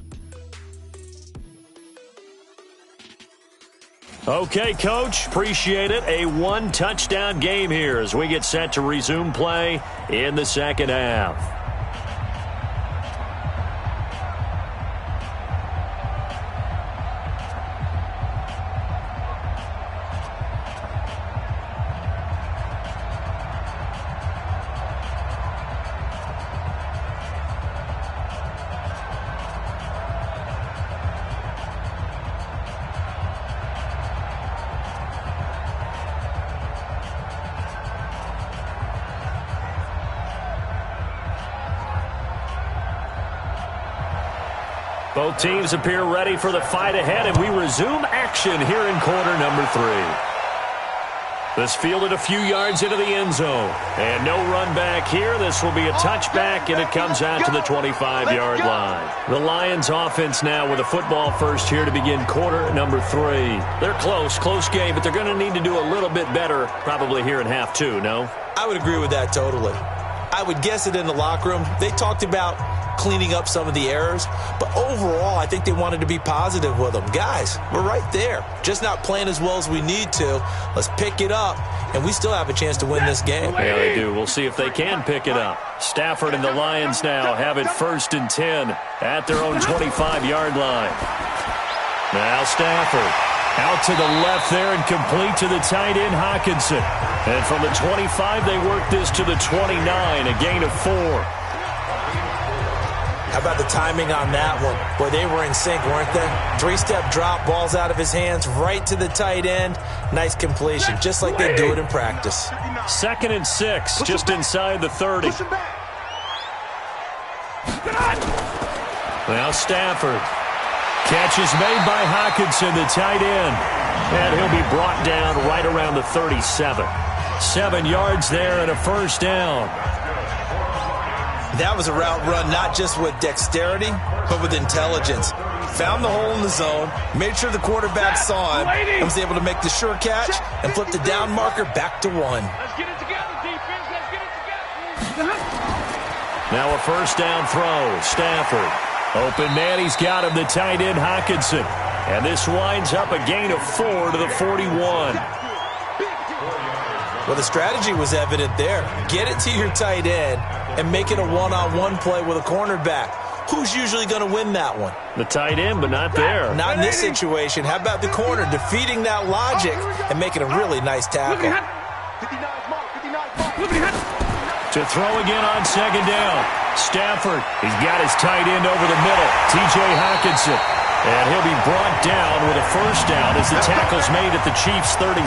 Okay, Coach, appreciate it. A one-touchdown game here as we get set to resume play in the second half. Both teams appear ready for the fight ahead, and we resume action here in quarter number 3. This fielded a few yards into the end zone. And no run back here. This will be a touchback, and it comes out to the 25-yard line. The Lions offense now with a football first here to begin quarter number 3. They're close game, but they're going to need to do a little bit better probably here in half 2, no? I would agree with that totally. I would guess it in the locker room. They talked about cleaning up some of the errors, but overall, I think they wanted to be positive with them. Guys, we're right there. Just not playing as well as we need to. Let's pick it up, and we still have a chance to win this game. Yeah, they do. We'll see if they can pick it up. Stafford and the Lions now have it 1st and 10 at their own 25-yard line. Now Stafford. Out to the left there and complete to the tight end, Hockenson. And from the 25, they work this to the 29, a gain of 4. How about the timing on that one? Boy, they were in sync, weren't they? 3-step drop, ball's out of his hands, right to the tight end. Nice completion, just like they do it in practice. 2nd and 6, just inside the 30. Now Stafford. Catch is made by Hockenson, the tight end. And he'll be brought down right around the 37. 7 yards there and a first down. That was a route run not just with dexterity, but with intelligence. Found the hole in the zone, made sure the quarterback saw him, and was able to make the sure catch and flip the down marker back to 1. Let's get it together, defense. Let's get it together. Now a first down throw. Stafford. Open man, he's got him, the tight end Hockenson. And this winds up a gain of 4 to the 41. Well, the strategy was evident there. Get it to your tight end and make it a one-on-one play with a cornerback. Who's usually going to win that one? The tight end, but not there. Not in this situation. How about the corner defeating that logic and making a really nice tackle? To throw again on 2nd down. Stafford, he's got his tight end over the middle. T.J. Hockenson. And he'll be brought down with a first down as the tackle's made at the Chiefs' 36.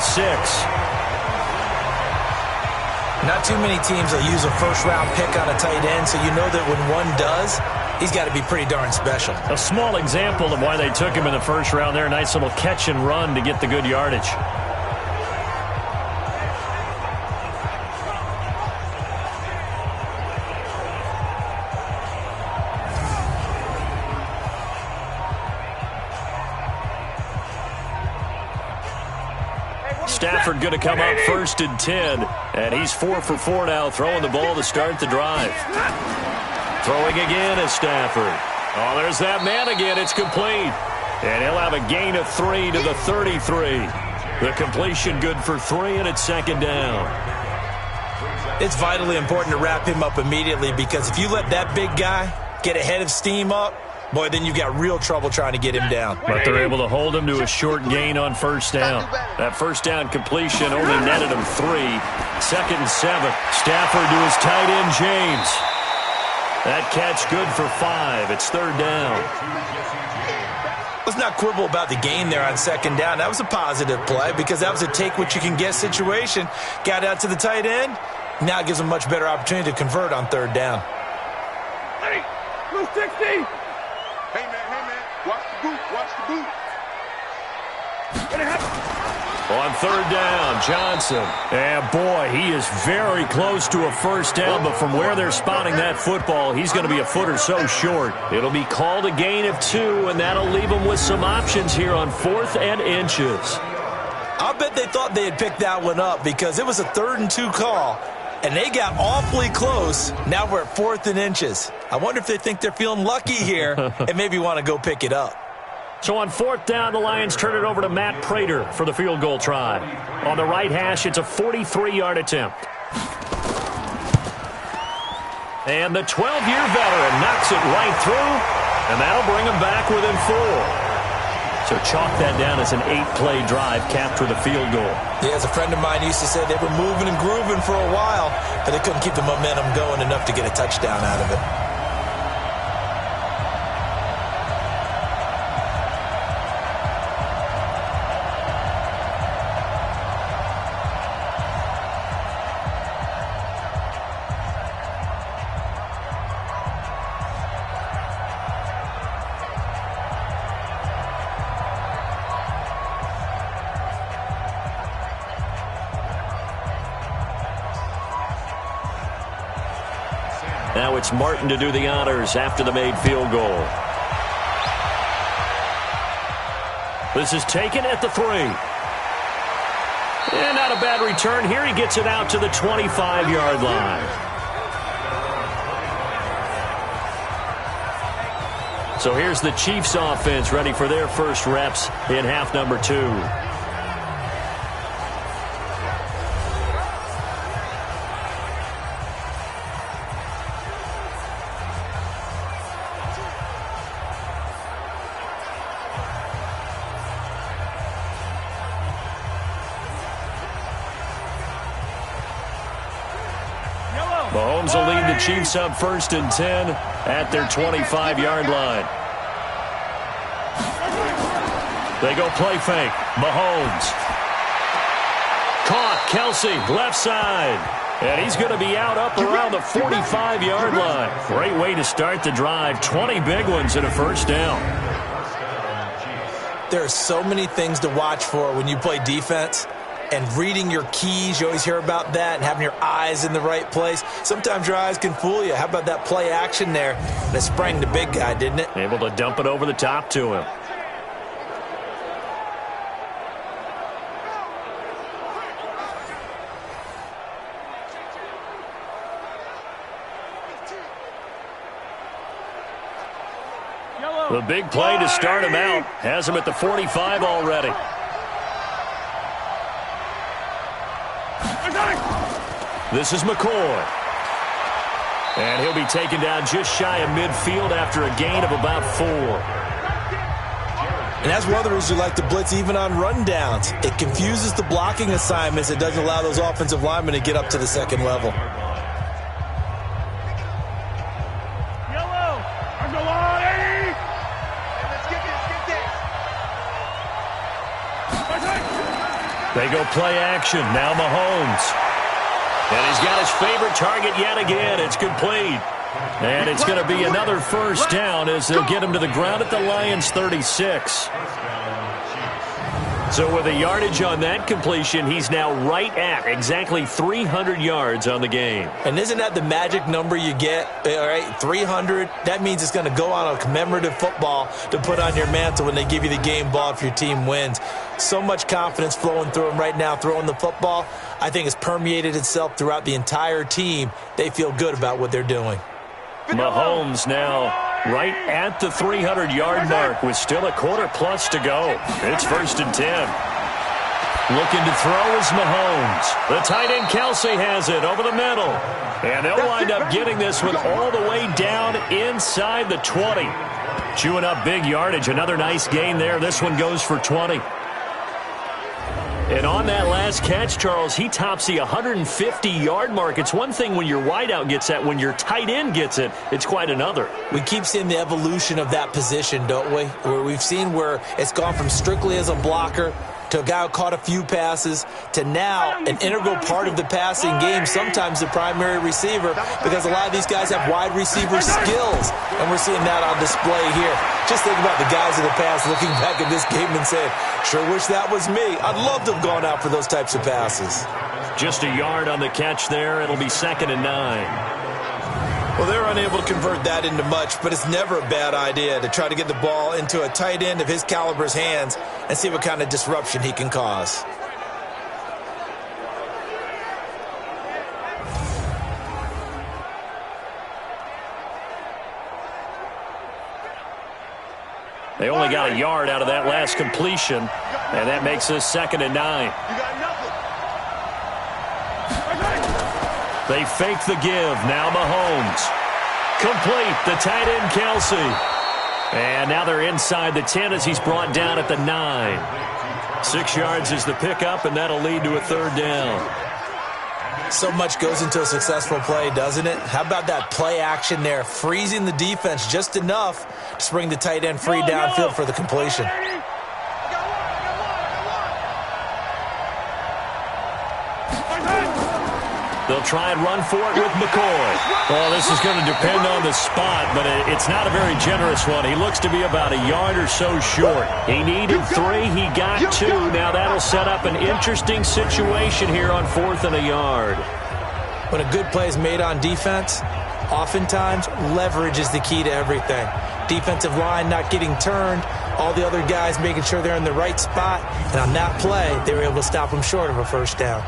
Not too many teams will use a first-round pick on a tight end, so you know that when one does, he's got to be pretty darn special. A small example of why they took him in the first round there. Nice little catch and run to get the good yardage. Stafford going to come up 1st and 10. And he's 4 for 4 now, throwing the ball to start the drive. Throwing again is Stafford. Oh, there's that man again. It's complete. And he'll have a gain of 3 to the 33. The completion good for 3, and it's 2nd down. It's vitally important to wrap him up immediately, because if you let that big guy get ahead of steam up, boy, then you've got real trouble trying to get him down. But they're able to hold him to a short gain on first down. That first down completion only netted him 3. 2nd and 7. Stafford to his tight end, James. That catch good for 5. It's 3rd down. Let's not quibble about the gain there on 2nd down. That was a positive play because that was a take-what-you-can-get situation. Got out to the tight end. Now it gives him a much better opportunity to convert on 3rd down. Hey, 260. Hey, man, watch the boot, watch the boot. On 3rd down, Johnson. And boy, he is very close to a first down, but from where they're spotting that football, he's going to be a foot or so short. It'll be called a gain of 2, and that'll leave him with some options here on 4th and inches. I'll bet they thought they had picked that one up because it was a 3rd and 2 call, and they got awfully close. Now we're at 4th and inches. I wonder if they think they're feeling lucky here and maybe want to go pick it up. So on 4th down, the Lions turn it over to Matt Prater for the field goal try. On the right hash, it's a 43-yard attempt. And the 12-year veteran knocks it right through, and that'll bring him back within 4. So chalk that down as an 8-play drive capped with a field goal. Yeah, as a friend of mine used to say, they were moving and grooving for a while, but they couldn't keep the momentum going enough to get a touchdown out of it. Now it's Martin to do the honors after the made field goal. This is taken at the 3. And not a bad return here. He gets it out to the 25-yard line. So here's the Chiefs offense ready for their first reps in half number 2. Mahomes will lead the Chiefs up 1st and 10 at their 25-yard line. They go play fake. Mahomes. Caught. Kelsey, left side. And he's going to be out up around the 45-yard line. Great way to start the drive. 20 big ones and a first down. There are so many things to watch for when you play defense. And reading your keys, you always hear about that, and having your eyes in the right place. Sometimes your eyes can fool you. How about that play action there? That sprang the big guy, didn't it? Able to dump it over the top to him. The big play to start him out. Has him at the 45 already. This is McCoy. And he'll be taken down just shy of midfield after a gain of about 4. And that's one of the reasons you like to blitz even on rundowns. It confuses the blocking assignments. It doesn't allow those offensive linemen to get up to the second level. They go play action. Now Mahomes. And he's got his favorite target yet again. It's complete. And it's going to be another first down as they'll get him to the ground at the Lions' 36. So with a yardage on that completion, he's now right at exactly 300 yards on the game. And isn't that the magic number you get? All right, 300. That means it's going to go on a commemorative football to put on your mantle when they give you the game ball if your team wins. So much confidence flowing through him right now throwing the football. I think it's permeated itself throughout the entire team. They feel good about what they're doing. Mahomes now right at the 300-yard mark with still a quarter plus to go. It's 1st and 10. Looking to throw is Mahomes. The tight end Kelsey has it over the middle. And they'll wind up getting this one all the way down inside the 20. Chewing up big yardage. Another nice gain there. This one goes for 20. And on that last catch, Charles, he tops the 150-yard mark. It's one thing when your wideout gets that. When your tight end gets it, it's quite another. We keep seeing the evolution of that position, don't we? Where we've seen where it's gone from strictly as a blocker to a guy who caught a few passes to now an integral part of the passing game, sometimes the primary receiver, because a lot of these guys have wide receiver skills, and we're seeing that on display here. Just think about the guys in the past looking back at this game and saying, sure wish that was me. I'd love to have gone out for those types of passes. Just a yard on the catch there. It'll be 2nd and 9. Well, they're unable to convert that into much, but it's never a bad idea to try to get the ball into a tight end of his caliber's hands and see what kind of disruption he can cause. They only got a yard out of that last completion, and that makes this 2nd and 9. They fake the give. Now Mahomes. Complete. The tight end Kelsey. And now they're inside the 10 as he's brought down at the 9. 6 yards is the pickup, and that'll lead to a 3rd down. So much goes into a successful play, doesn't it? How about that play action there? Freezing the defense just enough to bring the tight end free downfield for the completion. They'll try and run for it with McCoy. Well, this is going to depend on the spot, but it's not a very generous one. He looks to be about a yard or so short. He needed 3. He got 2. Now that'll set up an interesting situation here on 4th and a yard. When a good play is made on defense, oftentimes leverage is the key to everything. Defensive line not getting turned, all the other guys making sure they're in the right spot, and on that play, they were able to stop them short of a first down.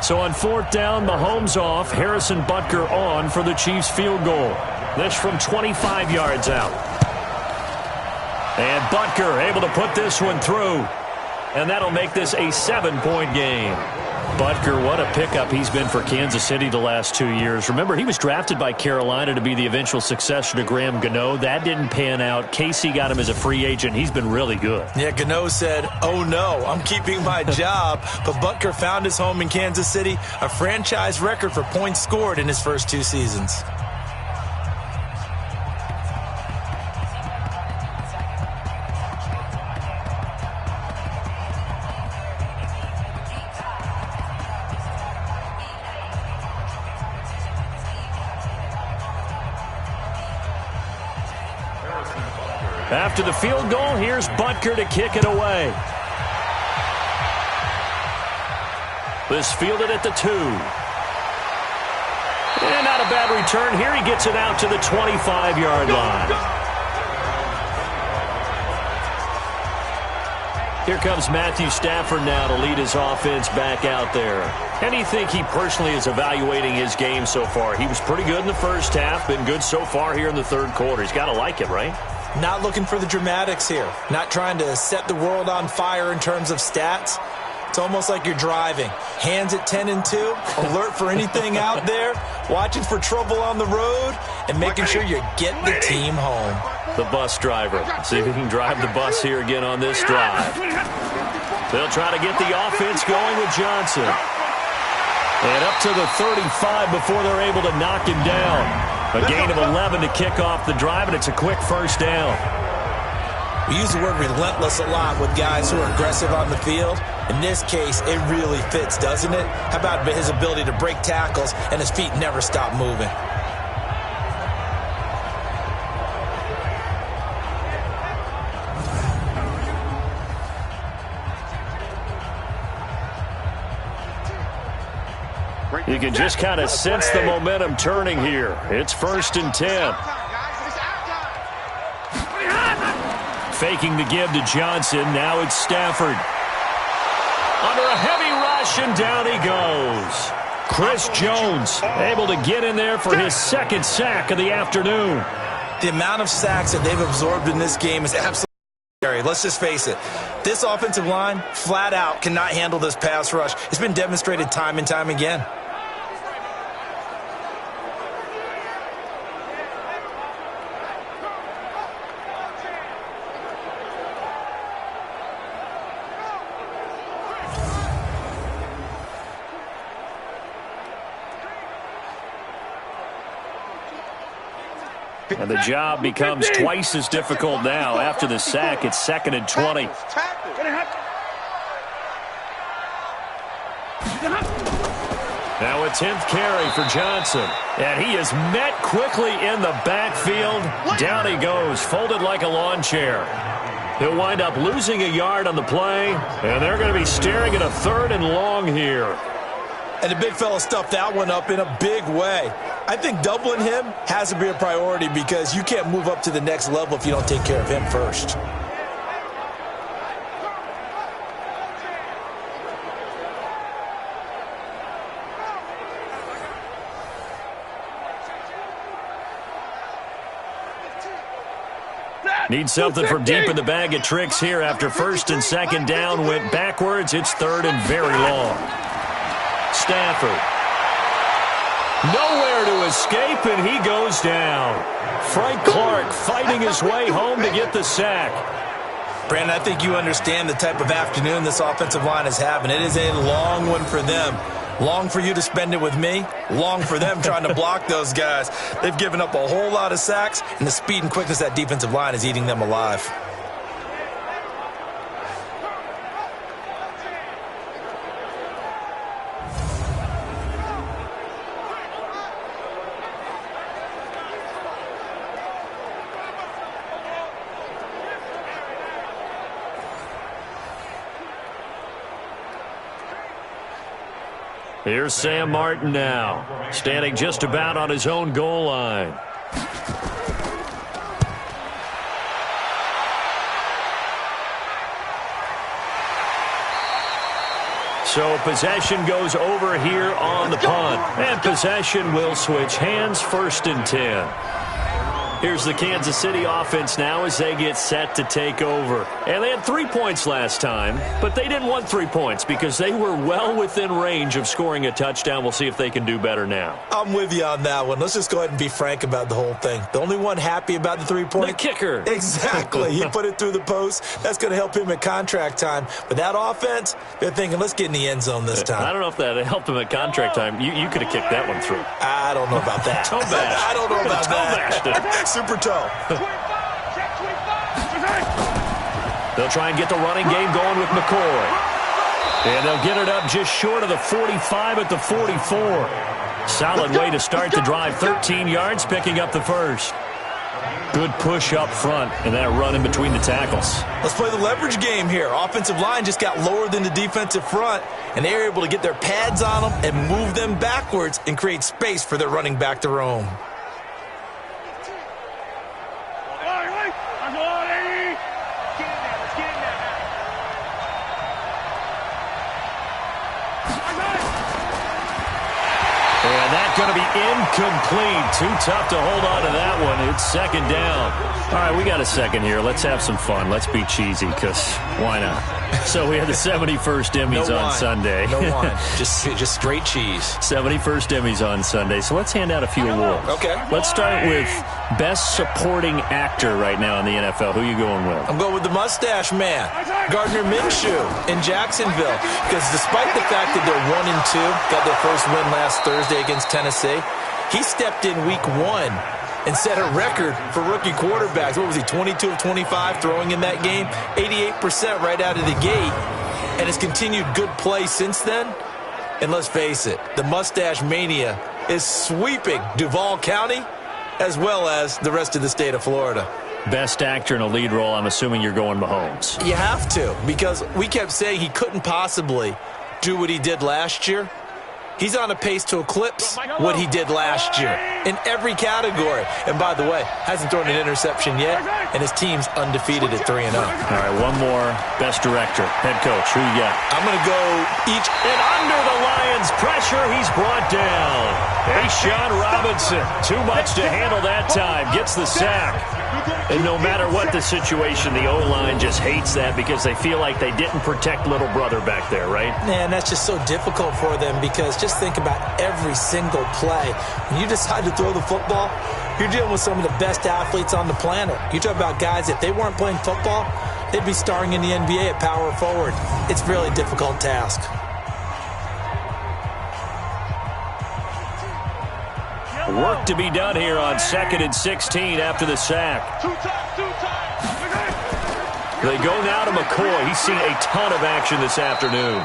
So on 4th down, Mahomes off, Harrison Butker on for the Chiefs field goal. This from 25 yards out. And Butker able to put this one through. And that'll make this a 7-point game. Butker, what a pickup he's been for Kansas City the last 2 years. Remember, he was drafted by Carolina to be the eventual successor to Graham Gano. That didn't pan out. Casey got him as a free agent. He's been really good. Yeah, Gano said, oh no, I'm keeping my job. But Butker found his home in Kansas City, a franchise record for points scored in his first 2 seasons. After the field goal, here's Butker to kick it away. This fielded at the 2. And not a bad return here. He gets it out to the 25-yard line. Here comes Matthew Stafford now to lead his offense back out there. And you think he personally is evaluating his game so far? He was pretty good in the first half, been good so far here in the third quarter. He's got to like it, right? Not looking for the dramatics here. Not trying to set the world on fire in terms of stats. It's almost like you're driving. Hands at 10 and 2, alert for anything out there, watching for trouble on the road, and making sure you get the team home. The bus driver. See if he can drive the bus here again on this drive. They'll try to get the offense going with Johnson. And up to the 35 before they're able to knock him down. A gain of 11 to kick off the drive, and it's a quick first down. We use the word relentless a lot with guys who are aggressive on the field. In this case, it really fits, doesn't it? How about his ability to break tackles and his feet never stop moving? You can just kind of sense the momentum turning here. It's 1st and 10. Faking the give to Johnson. Now it's Stafford. Under a heavy rush, and down he goes. Chris Jones able to get in there for his 2nd sack of the afternoon. The amount of sacks that they've absorbed in this game is absolutely scary. Let's just face it. This offensive line, flat out, cannot handle this pass rush. It's been demonstrated time and time again. And the job becomes twice as difficult now. After the sack, it's 2nd and 20. Now a 10th carry for Johnson. And he is met quickly in the backfield. Down he goes, folded like a lawn chair. He'll wind up losing a yard on the play. And they're going to be staring at a 3rd and long here. And the big fella stuffed that one up in a big way. I think doubling him has to be a priority because you can't move up to the next level if you don't take care of him first. Need something from deep in the bag of tricks here after 1st and 2nd down went backwards. It's 3rd and very long. Stafford. Nowhere to escape, and he goes down. Frank Clark fighting his way home to get the sack. Brandon, I think you understand the type of afternoon this offensive line is having. It is a long one for them. Long for you to spend it with me. Long for them trying to block those guys. They've given up a whole lot of sacks, and the speed and quickness of that defensive line is eating them alive. Here's Sam Martin now, standing just about on his own goal line. So possession goes over here on the punt. And possession will switch hands, 1st and 10. Here's the Kansas City offense now as they get set to take over. And they had 3 points last time, but they didn't want 3 points because they were well within range of scoring a touchdown. We'll see if they can do better now. I'm with you on that one. Let's just go ahead and be frank about the whole thing. The only one happy about the 3-point? The kicker. Exactly. He put it through the post. That's going to help him at contract time. But that offense, they're thinking, let's get in the end zone this time. I don't know if that helped him at contract time. You could have kicked that one through. I don't know about that. Toe bash. I don't know about that. Super toe. They'll try and get the running game going with McCoy. And they'll get it up just short of the 45 at the 44. Solid way to start the drive. 13 yards, picking up the first. Good push up front and that run in between the tackles. Let's play the leverage game here. Offensive line just got lower than the defensive front, and they were able to get their pads on them and move them backwards and create space for their running back to roam. And that's going to be incomplete. Too tough to hold on to that one. It's second down. All right, we got a second here. Let's have some fun. Let's be cheesy, because why not? So we had the 71st Emmys on Sunday. No wine. Just straight cheese. 71st Emmys on Sunday. So let's hand out a few awards. Okay. Let's start with Best Supporting Actor right now in the NFL. Who are you going with? I'm going with the mustache man, Gardner Minshew in Jacksonville. Because despite the fact that they're 1-2, got their first win last Thursday against Tennessee, he stepped in week 1 and set a record for rookie quarterbacks. What was he, 22 of 25 throwing in that game? 88% right out of the gate. And has continued good play since then. And let's face it, the mustache mania is sweeping Duval County as well as the rest of the state of Florida. Best actor in a lead role, I'm assuming you're going Mahomes. You have to, because we kept saying he couldn't possibly do what he did last year. He's on a pace to eclipse what he did last year in every category. And by the way, hasn't thrown an interception yet, and his team's undefeated at 3-0. All right, one more. Best director, head coach. Who you got? I'm going to go each. And under the Lions' pressure, he's brought down. Sean Robinson, too much to handle that time. Gets the sack. And no matter what the situation, the O-line just hates that because they feel like they didn't protect little brother back there, right? Man, that's just so difficult for them because just think about every single play. When you decide to throw the football, you're dealing with some of the best athletes on the planet. You talk about guys, if they weren't playing football, they'd be starring in the NBA at power forward. It's a really difficult task. Work to be done here on 2nd and 16 after the sack. They go now to McCoy. He's seen a ton of action this afternoon.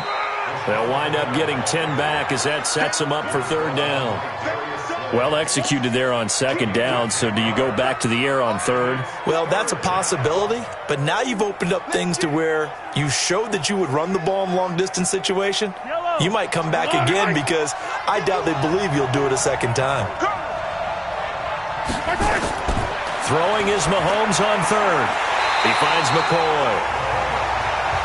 They'll wind up getting 10 back as that sets him up for 3rd down. Well executed there on 2nd down, so do you go back to the air on 3rd? Well, that's a possibility, but now you've opened up things to where you showed that you would run the ball in long-distance situation. You might come back again because I doubt they believe you'll do it a second time. Throwing is Mahomes on 3rd. He finds McCoy.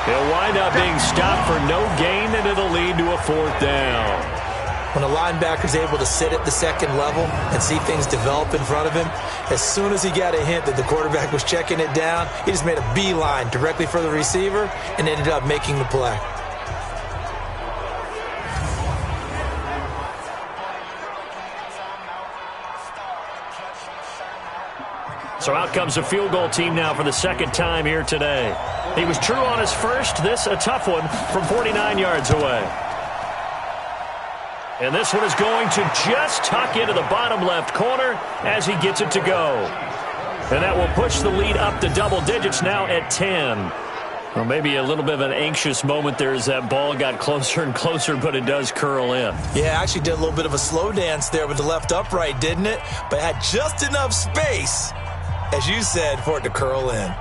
He'll wind up being stopped for no gain, and it'll lead to a 4th down. When a linebacker's able to sit at the 2nd level and see things develop in front of him, as soon as he got a hint that the quarterback was checking it down, he just made a beeline directly for the receiver and ended up making the play. So out comes a field goal team now for the 2nd time here today. He was true on his first. This a tough one from 49 yards away. And this one is going to just tuck into the bottom left corner as he gets it to go. And that will push the lead up to double digits now at 10. Well, maybe a little bit of an anxious moment there as that ball got closer and closer, but it does curl in. Yeah, actually did a little bit of a slow dance there with the left upright, didn't it? But had just enough space, as you said, for it to curl in.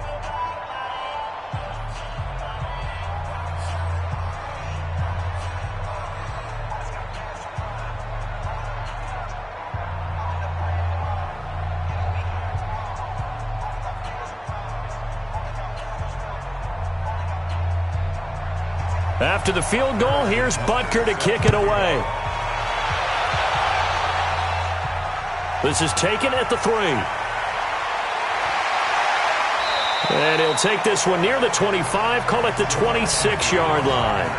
After the field goal, here's Butker to kick it away. This is taken at the 3. And he'll take this one near the 25, call it the 26-yard line.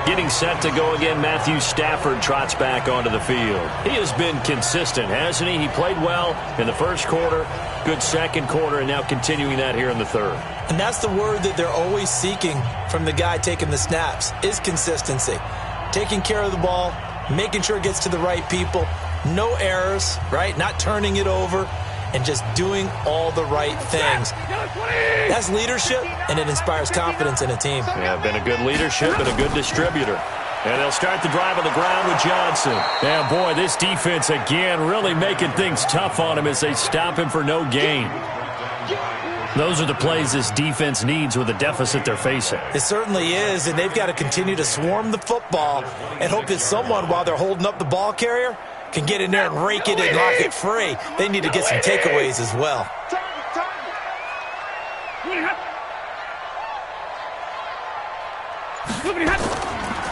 Getting set to go again, Matthew Stafford trots back onto the field. He has been consistent, hasn't he? He played well in the first quarter, good second quarter, and now continuing that here in the third. And that's the word that they're always seeking from the guy taking the snaps, is consistency. Taking care of the ball, making sure it gets to the right people, no errors, right? Not turning it over, and just doing all the right things. That's leadership, and it inspires confidence in a team. Yeah, been a good leadership and a good distributor. And they'll start the drive on the ground with Johnson. Yeah, boy, this defense again really making things tough on him as they stop him for no gain. Those are the plays this defense needs with the deficit they're facing. It certainly is, and they've got to continue to swarm the football and hope that someone, while they're holding up the ball carrier, can get in there and rake it and knock it free. They need to get some takeaways as well.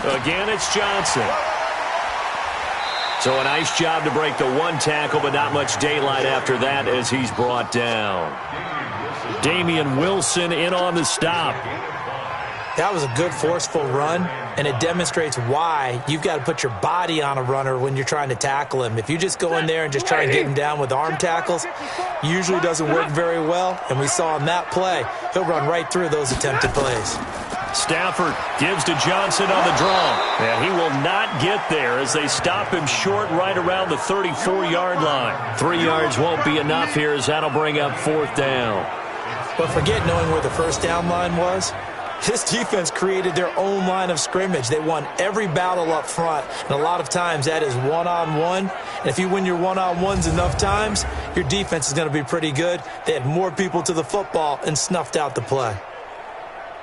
Again, it's Johnson. So a nice job to break the one tackle, but not much daylight after that as he's brought down. Damian Wilson in on the stop. That was a good, forceful run, and it demonstrates why you've got to put your body on a runner when you're trying to tackle him. If you just go in there and just try and get him down with arm tackles, usually doesn't work very well, and we saw in that play, he'll run right through those attempted plays. Stafford gives to Johnson on the draw, and he will not get there as they stop him short right around the 34-yard line. 3 yards won't be enough here as that'll bring up fourth down. But forget knowing where the first down line was. This defense created their own line of scrimmage. They won every battle up front, and a lot of times that is one-on-one. And if you win your one-on-ones enough times, your defense is going to be pretty good. They had more people to the football and snuffed out the play.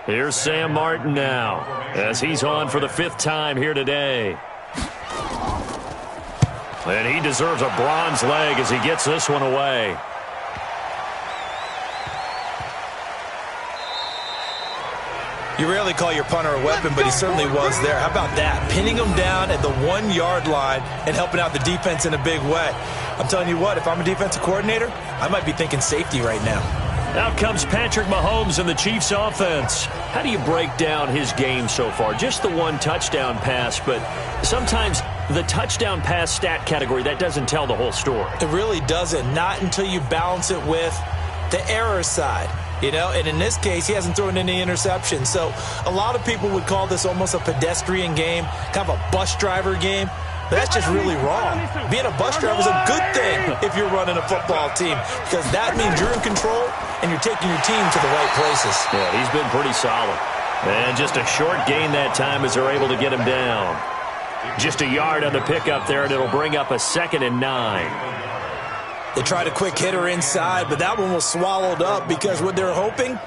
Here's Sam Martin now as he's on for the 5th time here today. And he deserves a bronze leg as he gets this one away. You rarely call your punter a weapon, but he certainly was there. How about that? Pinning him down at the 1-yard line and helping out the defense in a big way. I'm telling you what, if I'm a defensive coordinator, I might be thinking safety right now. Out comes Patrick Mahomes and the Chiefs offense. How do you break down his game so far? Just the one touchdown pass, but sometimes the touchdown pass stat category, that doesn't tell the whole story. It really doesn't. Not until you balance it with the error side. You know, and in this case, he hasn't thrown any interceptions. So a lot of people would call this almost a pedestrian game, kind of a bus driver game. But that's just really wrong. Being a bus driver is a good thing if you're running a football team, because that means you're in control and you're taking your team to the right places. Yeah, he's been pretty solid. And just a short gain that time as they're able to get him down. Just a yard on the pickup there, and it'll bring up a 2nd and 9. They tried a quick hitter inside, but that one was swallowed up because what they're hoping,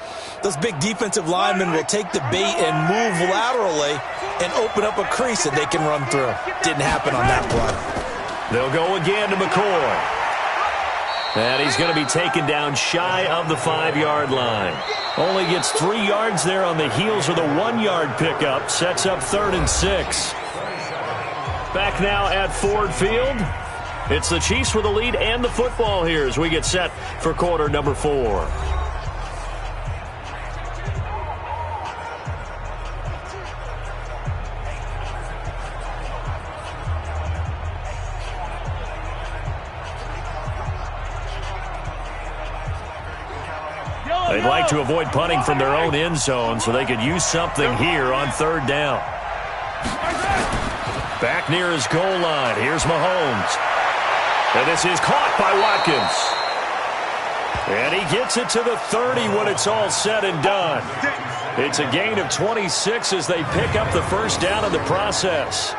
those big defensive linemen will take the bait and move laterally and open up a crease that they can run through. Didn't happen on that play. They'll go again to McCoy. And he's going to be taken down shy of the 5-yard line. Only gets 3 yards there on the heels of the 1-yard pickup. Sets up 3rd and 6. Back now at Ford Field. It's the Chiefs with the lead and the football here as we get set for quarter number 4. They'd like to avoid punting from their own end zone so they could use something here on 3rd down. Back near his goal line. Here's Mahomes. And this is caught by Watkins. And he gets it to the 30 when it's all said and done. It's a gain of 26 as they pick up the first down in the process.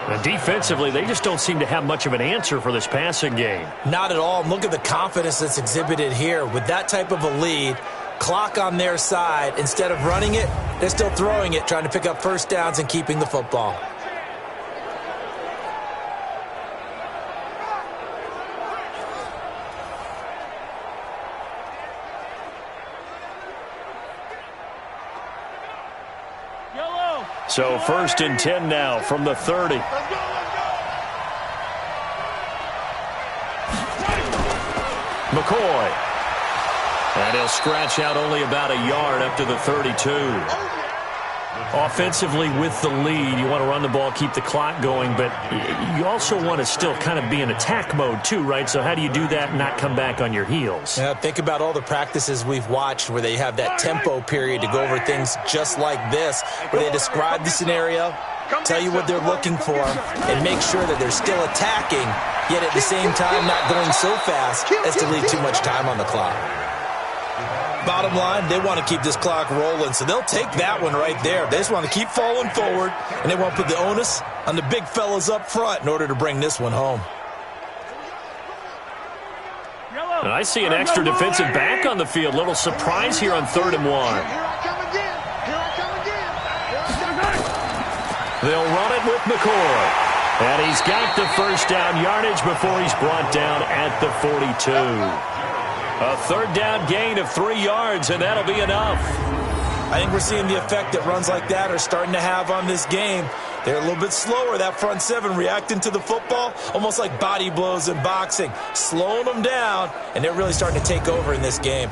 And defensively, they just don't seem to have much of an answer for this passing game. Not at all. Look at the confidence that's exhibited here. With that type of a lead, clock on their side, instead of running it, they're still throwing it, trying to pick up first downs and keeping the football. So 1st and 10 now from the 30. McCoy. And he'll scratch out only about a yard up to the 32. Offensively with the lead, you want to run the ball, keep the clock going, but you also want to still kind of be in attack mode too, right? So how do you do that and not come back on your heels? Yeah, think about all the practices we've watched where they have that tempo period to go over things just like this, where they describe the scenario, tell you what they're looking for, and make sure that they're still attacking, yet at the same time not going so fast as to leave too much time on the clock. Bottom line, they want to keep this clock rolling, so they'll take that one right there. They just want to keep falling forward, and they want to put the onus on the big fellas up front in order to bring this one home. And I see an extra defensive back on the field. Little surprise here on 3rd and 1. They'll run it with McCoy. And he's got the first down yardage before he's brought down at the 42. A 3rd down gain of 3 yards, and that'll be enough. I think we're seeing the effect that runs like that are starting to have on this game. They're a little bit slower, that front seven, reacting to the football, almost like body blows in boxing, slowing them down, and they're really starting to take over in this game.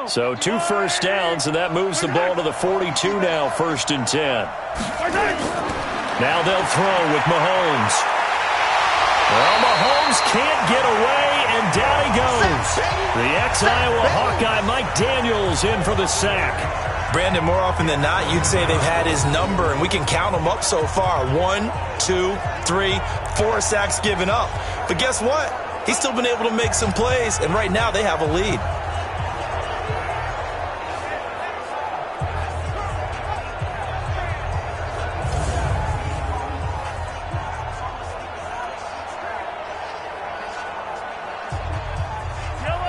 So 2 first downs, and that moves the ball to the 42 now, 1st and 10. Now they'll throw with Mahomes. Well, Mahomes can't get away, and down he goes. The ex-Iowa Hawkeye Mike Daniels in for the sack. Brandon, more often than not, you'd say they've had his number, and we can count them up so far. 1, 2, 3, 4 sacks given up. But guess what? He's still been able to make some plays, and right now they have a lead.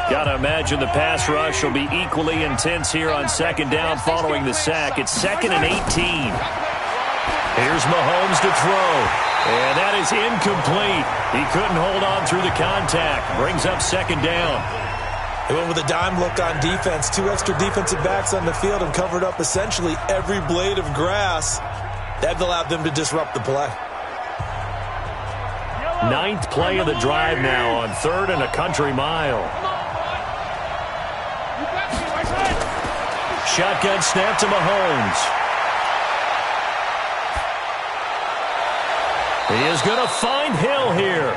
Gotta imagine the pass rush will be equally intense here on 2nd down following the sack. It's 2nd and 18. Here's Mahomes to throw. And that is incomplete. He couldn't hold on through the contact. Brings up 2nd down. They went with a dime look on defense. 2 extra defensive backs on the field and covered up essentially every blade of grass. That allowed them to disrupt the play. 9th play of the drive now on 3rd and a country mile. Shotgun snap to Mahomes. He is going to find Hill here.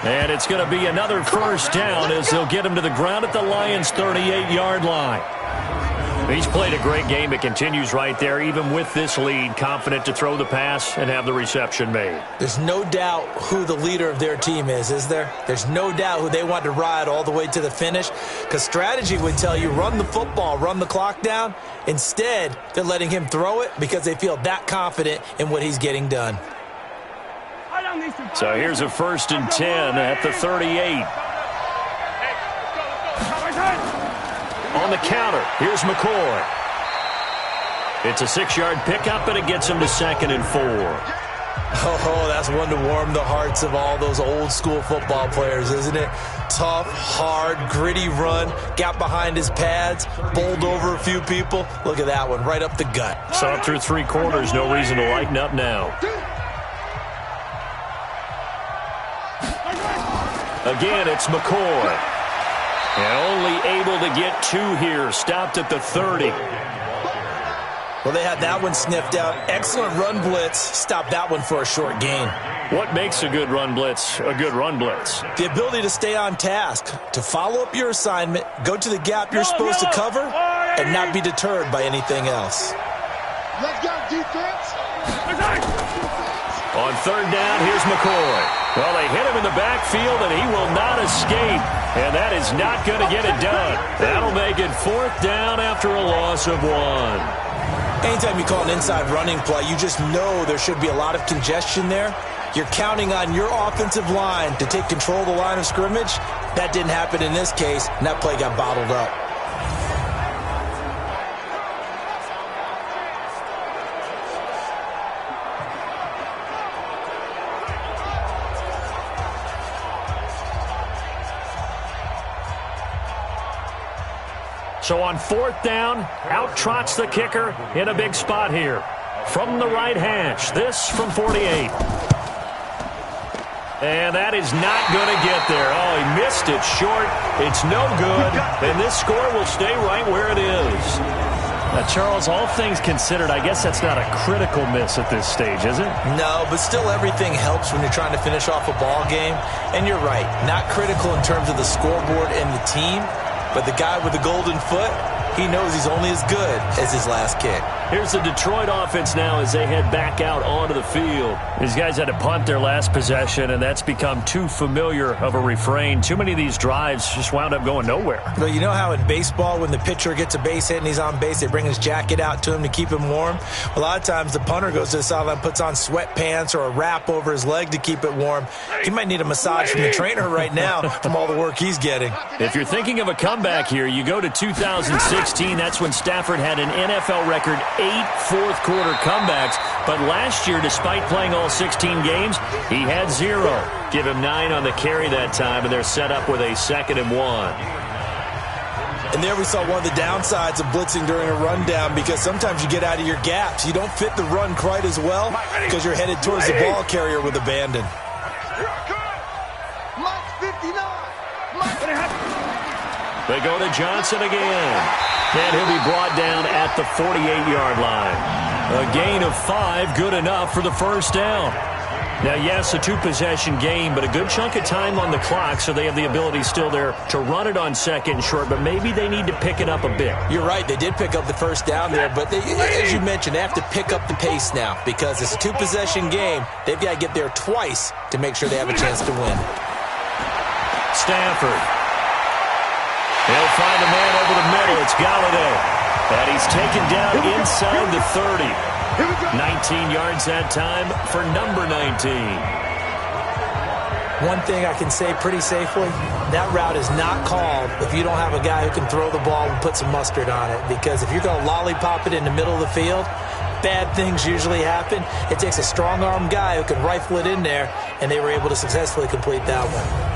And it's going to be another first down as they'll get him to the ground at the Lions' 38-yard line. He's played a great game. It continues right there, even with this lead, confident to throw the pass and have the reception made. There's no doubt who the leader of their team is there? There's no doubt who they want to ride all the way to the finish, because strategy would tell you run the football, run the clock down. Instead, they're letting him throw it because they feel that confident in what he's getting done. So here's a 1st and 10 at the 38. On the counter, here's McCoy. It's a 6-yard pickup, and it gets him to 2nd and 4. Oh, that's one to warm the hearts of all those old-school football players, isn't it? Tough, hard, gritty run, got behind his pads, bowled over a few people. Look at that one, right up the gut. Saw it through 3 quarters, no reason to lighten up now. Again, it's McCoy. And only able to get 2 here. Stopped at the 30. Well, they had that one sniffed out. Excellent run blitz. Stopped that one for a short gain. What makes a good run blitz a good run blitz? The ability to stay on task, to follow up your assignment, go to the gap you're supposed to cover, and not be deterred by anything else. Let's go, defense. On 3rd down, here's McCoy. Well, they hit him in the backfield, and he will not escape. And that is not going to get it done. That'll make it 4th down after a loss of 1. Anytime you call an inside running play, you just know there should be a lot of congestion there. You're counting on your offensive line to take control of the line of scrimmage. That didn't happen in this case, and that play got bottled up. So on 4th down, out trots the kicker in a big spot here. from the right hash. This from 48. And that is not going to get there. Oh, he missed it short. It's no good. And this score will stay right where it is. Now, Charles, all things considered, I guess that's not a critical miss at this stage, is it? No, but still everything helps when you're trying to finish off a ball game. And you're right, not critical in terms of the scoreboard and the team, but the guy with the golden foot, he knows he's only as good as his last kick. Here's the Detroit offense now as they head back out onto the field. These guys had to punt their last possession, and that's become too familiar of a refrain. Too many of these drives just wound up going nowhere. But you know how in baseball, when the pitcher gets a base hit and he's on base, they bring his jacket out to him to keep him warm? A lot of times the punter goes to the sideline, puts on sweatpants or a wrap over his leg to keep it warm. He might need a massage from the trainer right now from all the work he's getting. If you're thinking of a comeback here, you go to 2016. That's when Stafford had an NFL record 8 fourth-quarter comebacks. But last year, despite playing all 16 games, he had 0. Give him 9 on the carry that time, and they're set up with a 2nd and 1. And there we saw one of the downsides of blitzing during a rundown, because sometimes you get out of your gaps. You don't fit the run quite as well because you're headed towards the ball carrier with abandon. They go to Johnson again. And he'll be brought down at the 48-yard line. A gain of 5, good enough for the first down. Now, yes, a 2-possession game, but a good chunk of time on the clock, so they have the ability still there to run it on 2nd and short, but maybe they need to pick it up a bit. You're right. They did pick up the first down there, but as you mentioned, they have to pick up the pace now because it's a 2-possession game. They've got to get there twice to make sure they have a chance to win. Stafford. He'll find a man over the middle. It's Galladay. And he's taken down inside the 30. 19 yards that time for number 19. One thing I can say pretty safely, that route is not called if you don't have a guy who can throw the ball and put some mustard on it. Because if you're going to lollipop it in the middle of the field, bad things usually happen. It takes a strong-arm guy who can rifle it in there, and they were able to successfully complete that one.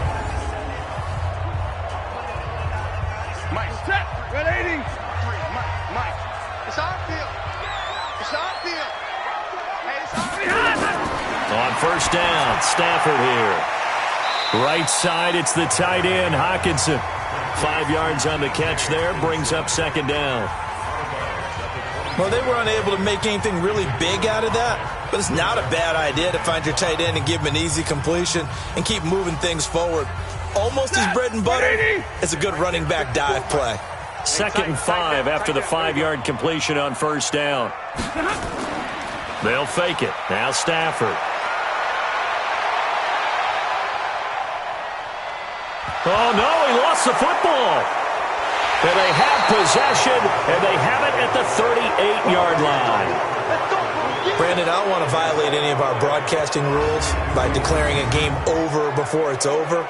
On first down, Stafford here. Right side, it's the tight end, Hockenson. 5 yards on the catch there, brings up 2nd down. Well, they were unable to make anything really big out of that, but it's not a bad idea to find your tight end and give him an easy completion and keep moving things forward. Almost his bread and butter. It's a good running back dive play. 2nd and 5 after the 5-yard completion on first down. They'll fake it. Now Stafford. Oh, no, he lost the football. And they have possession, and they have it at the 38-yard line. Brandon, I don't want to violate any of our broadcasting rules by declaring a game over before it's over.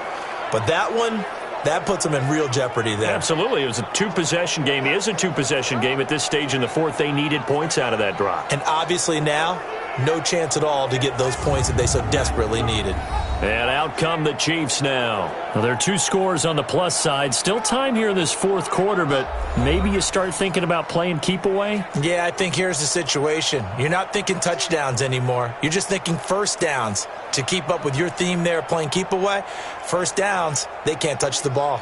But that one, that puts them in real jeopardy there. Absolutely. It was a 2-possession game. It is a 2-possession game at this stage in the fourth. They needed points out of that drive. And obviously now, no chance at all to get those points that they so desperately needed. And out come the Chiefs now. Well, there are 2 scores on the plus side. Still time here in this fourth quarter, but maybe you start thinking about playing keep away? Yeah, I think here's the situation. You're not thinking touchdowns anymore. You're just thinking first downs. To keep up with your theme there, playing keep away, first downs, they can't touch the ball.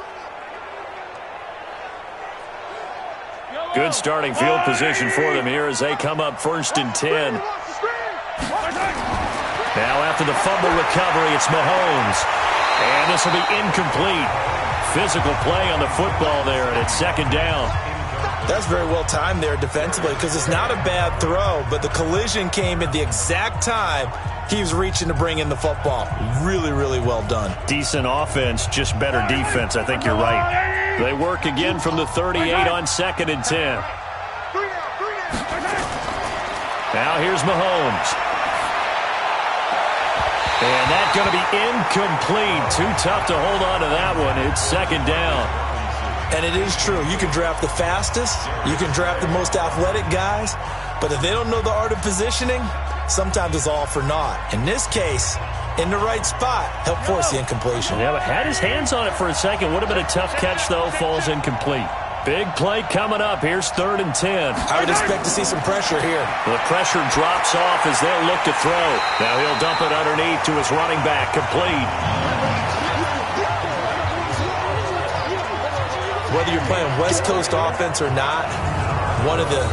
Good starting field position for them here as they come up 1st and 10. Now after the fumble recovery, it's Mahomes. And this will be incomplete. Physical play on the football there, and it's 2nd down. That's very well timed there defensively because it's not a bad throw, but the collision came at the exact time he was reaching to bring in the football. Really, really well done. Decent offense, just better defense. I think you're right. They work again from the 38 on 2nd and 10. Now here's Mahomes. And that's going to be incomplete. Too tough to hold on to that one. It's 2nd down. And it is true. You can draft the fastest. You can draft the most athletic guys. But if they don't know the art of positioning, sometimes it's all for naught. In this case, in the right spot, helped force the incompletion. Yeah, but had his hands on it for a second. Would have been a tough catch, though. Falls incomplete. Big play coming up. Here's 3rd and 10. I would expect to see some pressure here. The pressure drops off as they'll look to throw. Now he'll dump it underneath to his running back. Complete. Whether you're playing West Coast offense or not, one of the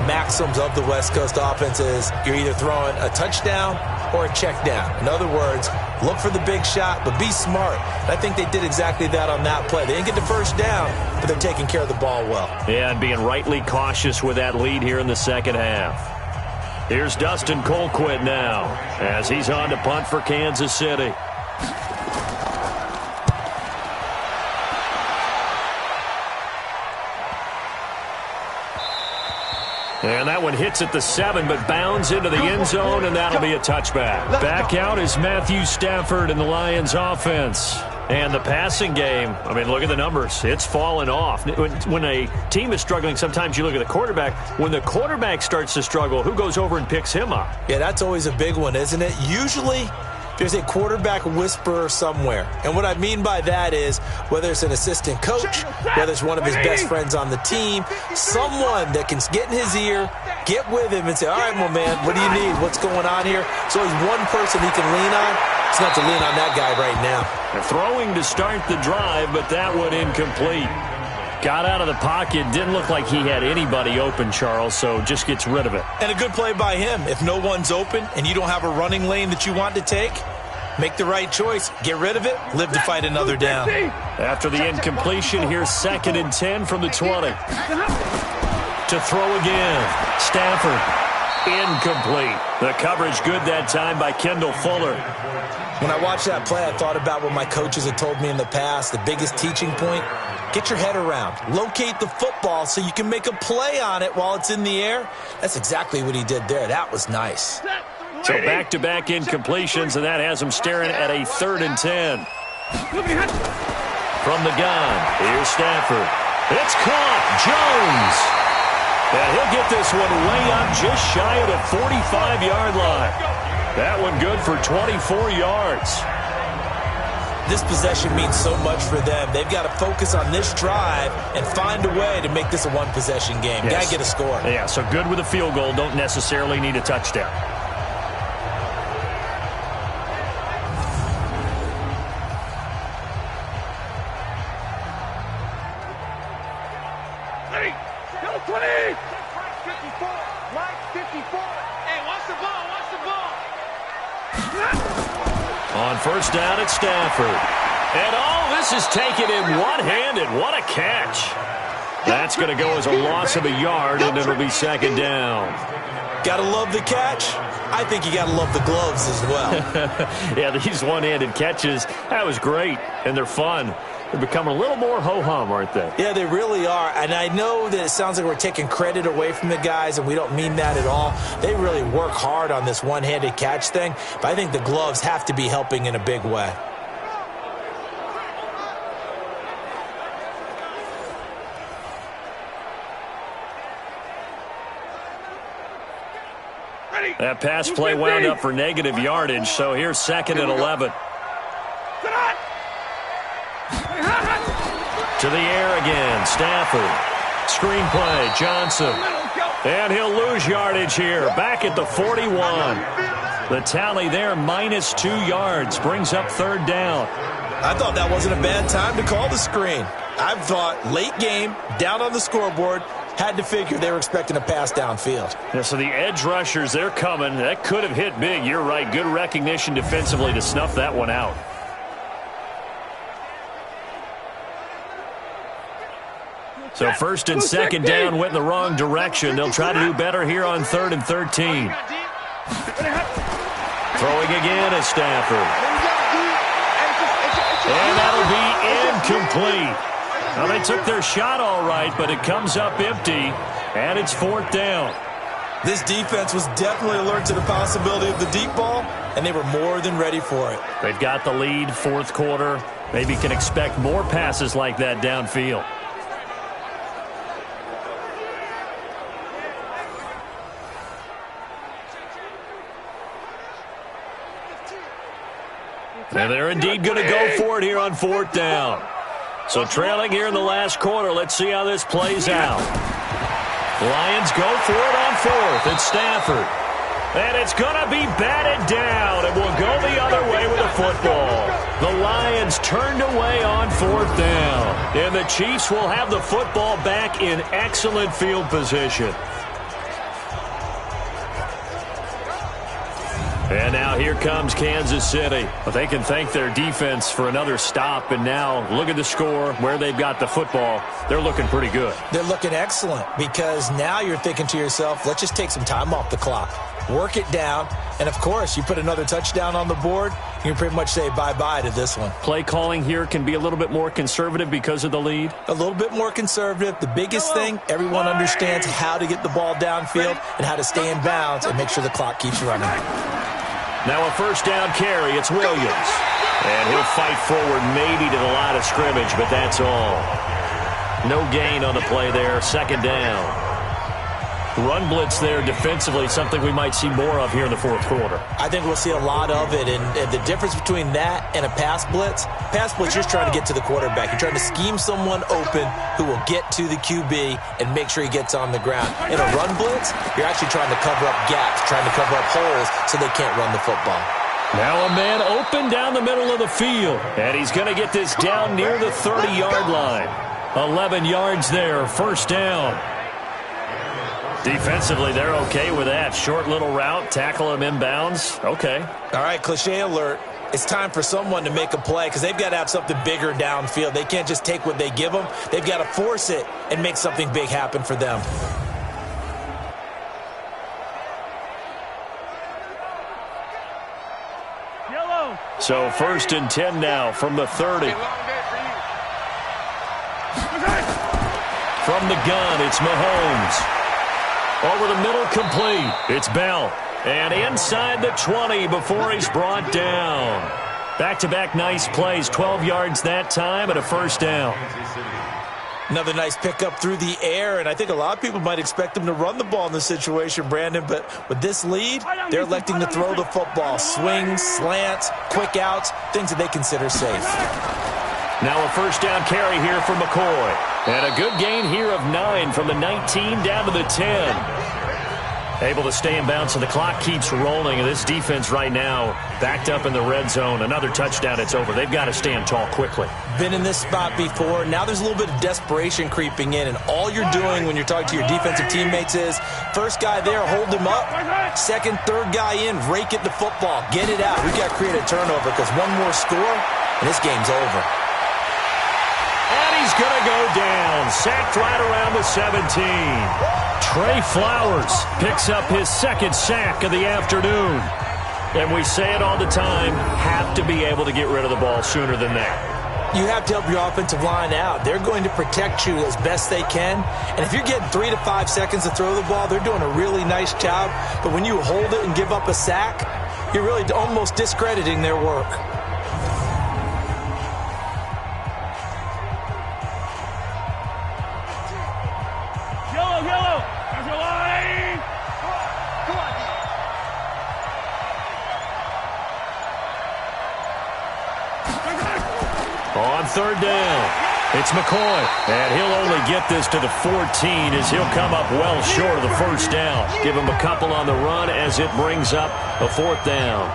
maxims of the West Coast offense is you're either throwing a touchdown or a check down. In other words, look for the big shot, but be smart. And I think they did exactly that on that play. They didn't get the first down, but they're taking care of the ball well. Yeah, and being rightly cautious with that lead here in the second half. Here's Dustin Colquitt now as he's on to punt for Kansas City. And that one hits at the 7, but bounds into the end zone, and that'll be a touchback. Back out is Matthew Stafford in the Lions offense. And the passing game, I mean, look at the numbers. It's fallen off. When a team is struggling, sometimes you look at the quarterback. When the quarterback starts to struggle, who goes over and picks him up? Yeah, that's always a big one, isn't it? Usually there's a quarterback whisperer somewhere. And what I mean by that is whether it's an assistant coach, whether it's one of his best friends on the team, someone that can get in his ear, get with him and say, all right, my man, what do you need? What's going on here? So he's one person he can lean on. He's going to have to lean on that guy right now. They're throwing to start the drive, but that one incomplete. Got out of the pocket. Didn't look like he had anybody open, Charles, so just gets rid of it. And a good play by him. If no one's open and you don't have a running lane that you want to take, make the right choice. Get rid of it. Live to fight another down. After the incompletion, here's 2nd and 10 from the 20. To throw again. Stafford. Incomplete. The coverage good that time by Kendall Fuller. When I watched that play, I thought about what my coaches had told me in the past. The biggest teaching point, get your head around. Locate the football so you can make a play on it while it's in the air. That's exactly what he did there. That was nice. So back-to-back incompletions, and that has him staring at a 3rd and 10. From the gun, here's Stafford. It's caught. Jones. And he'll get this one way up just shy of the 45-yard line. That one good for 24 yards. This possession means so much for them. They've got to focus on this drive and find a way to make this a one-possession game. Yes. Got to get a score. Yeah, so good with a field goal. Don't necessarily need a touchdown. On first down at Stafford. And this is taken in one-handed. What a catch. That's going to go as a loss of a yard, and it'll be 2nd down. Got to love the catch. I think you got to love the gloves as well. Yeah, these one-handed catches, that was great, and they're fun. They're becoming a little more ho-hum, aren't they? Yeah, they really are. And I know that it sounds like we're taking credit away from the guys, and we don't mean that at all. They really work hard on this one-handed catch thing, but I think the gloves have to be helping in a big way. That pass play wound up for negative yardage, so here's 2nd and 11. To the air again, Stafford. Screen play, Johnson. And he'll lose yardage here, back at the 41. The tally there, -2 yards, brings up 3rd down. I thought that wasn't a bad time to call the screen. I thought late game, down on the scoreboard, had to figure they were expecting a pass downfield. Yeah, so the edge rushers, they're coming. That could have hit big. You're right. Good recognition defensively to snuff that one out. So 1st and 2nd down went in the wrong direction. They'll try to do better here on 3rd and 13. Throwing again at Stafford. And that'll be incomplete. Now, they took their shot all right, but it comes up empty, and it's 4th down. This defense was definitely alert to the possibility of the deep ball, and they were more than ready for it. They've got the lead, 4th quarter. Maybe can expect more passes like that downfield. And they're indeed going to go for it here on 4th down. So trailing here in the last quarter. Let's see how this plays out. Lions go for it on fourth. It's Stafford. And it's going to be batted down, and will go the other way with the football. The Lions turned away on fourth down. And the Chiefs will have the football back in excellent field position. And now here comes Kansas City. But they can thank their defense for another stop. And now look at the score, where they've got the football. They're looking pretty good. They're looking excellent, because now you're thinking to yourself, let's just take some time off the clock. Work it down. And, of course, you put another touchdown on the board, you can pretty much say bye-bye to this one. Play calling here can be a little bit more conservative because of the lead. A little bit more conservative. The biggest thing, everyone understands how to get the ball downfield and how to stay in bounds and make sure the clock keeps running. Now a first down carry. It's Williams. And he'll fight forward maybe to the line of scrimmage, but that's all. No gain on the play there. Second down. Run blitz there defensively, something we might see more of here in the fourth quarter. I think we'll see a lot of it, and the difference between that and a pass blitz, you're just trying to get to the quarterback. You're trying to scheme someone open who will get to the QB and make sure he gets on the ground. In a run blitz, you're actually trying to cover up gaps, trying to cover up holes so they can't run the football. Now a man open down the middle of the field, and he's going to get this down near the 30-yard line. 11 yards there, first down. Defensively, they're okay with that. Short little route, tackle him inbounds. Okay. All right, cliche alert. It's time for someone to make a play, because they've got to have something bigger downfield. They can't just take what they give them. They've got to force it and make something big happen for them. So first and 10 now from the 30. From the gun, it's Mahomes. Over the middle, complete. It's Bell. And inside the 20 before he's brought down. Back-to-back nice plays. 12 yards that time and a first down. Another nice pickup through the air, and I think a lot of people might expect them to run the ball in this situation, Brandon, but with this lead, they're electing to throw the football. Swings, slants, quick outs, things that they consider safe. Now a first down carry here for McCoy. And a good gain here of 9 from the 19 down to the 10. Able to stay in bounds, so the clock keeps rolling. And this defense right now backed up in the red zone. Another touchdown, it's over. They've got to stand tall quickly. Been in this spot before. Now there's a little bit of desperation creeping in. And all you're doing when you're talking to your defensive teammates is, first guy there, hold him up. Second, third guy in, rake at the football. Get it out. We've got to create a turnover, because one more score, and this game's over. And he's going to go down. Sacked right around the 17. Trey Flowers picks up his second sack of the afternoon. And we say it all the time, have to be able to get rid of the ball sooner than that. You have to help your offensive line out. They're going to protect you as best they can. And if you're getting 3 to 5 seconds to throw the ball, they're doing a really nice job. But when you hold it and give up a sack, you're really almost discrediting their work. On third down, it's McCoy. And he'll only get this to the 14 as he'll come up well short of the first down. Give him a couple on the run as it brings up a fourth down.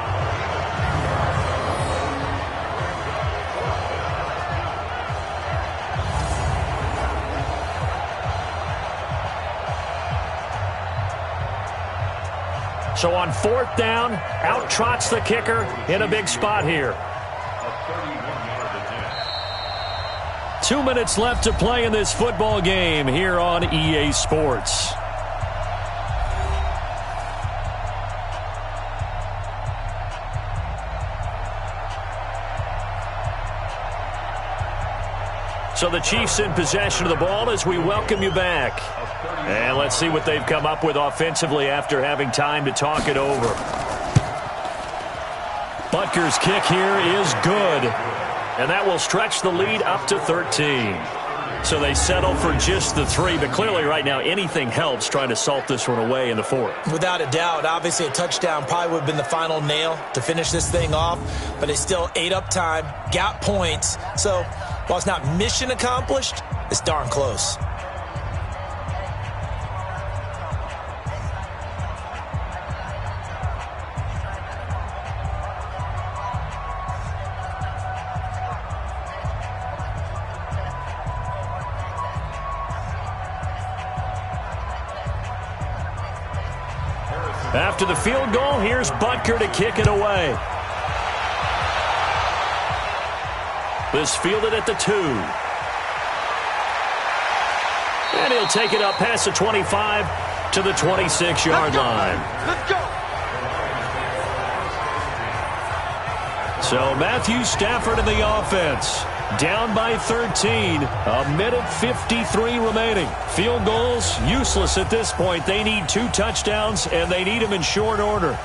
So on fourth down, out trots the kicker in a big spot here. 2 minutes left to play in this football game here on EA Sports. So the Chiefs in possession of the ball as we welcome you back. And let's see what they've come up with offensively after having time to talk it over. Butker's kick here is good. And that will stretch the lead up to 13. So they settle for just the 3. But clearly right now anything helps trying to salt this one away in the fourth. Without a doubt. Obviously a touchdown probably would have been the final nail to finish this thing off. But they still ate up time, got points. So While it's not mission accomplished, it's darn close. After the field goal, here's Butker to kick it away. This fielded at the 2. And he'll take it up past the 25 to the 26-yard line. Let's go. So Matthew Stafford in the offense. Down by 13. A minute 53 remaining. Field goals useless at this point. They need 2 touchdowns, and they need them in short order.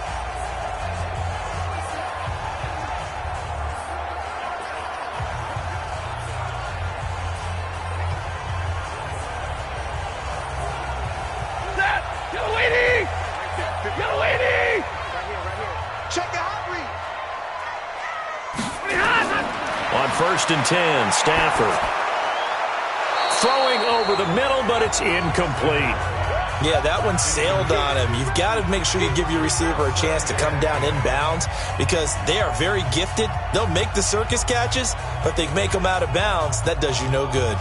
On 1st and 10, Stafford. Throwing over the middle, but it's incomplete. Yeah, that one sailed on him. You've got to make sure you give your receiver a chance to come down inbounds because they are very gifted. They'll make the circus catches, but they make them out of bounds. That does you no good.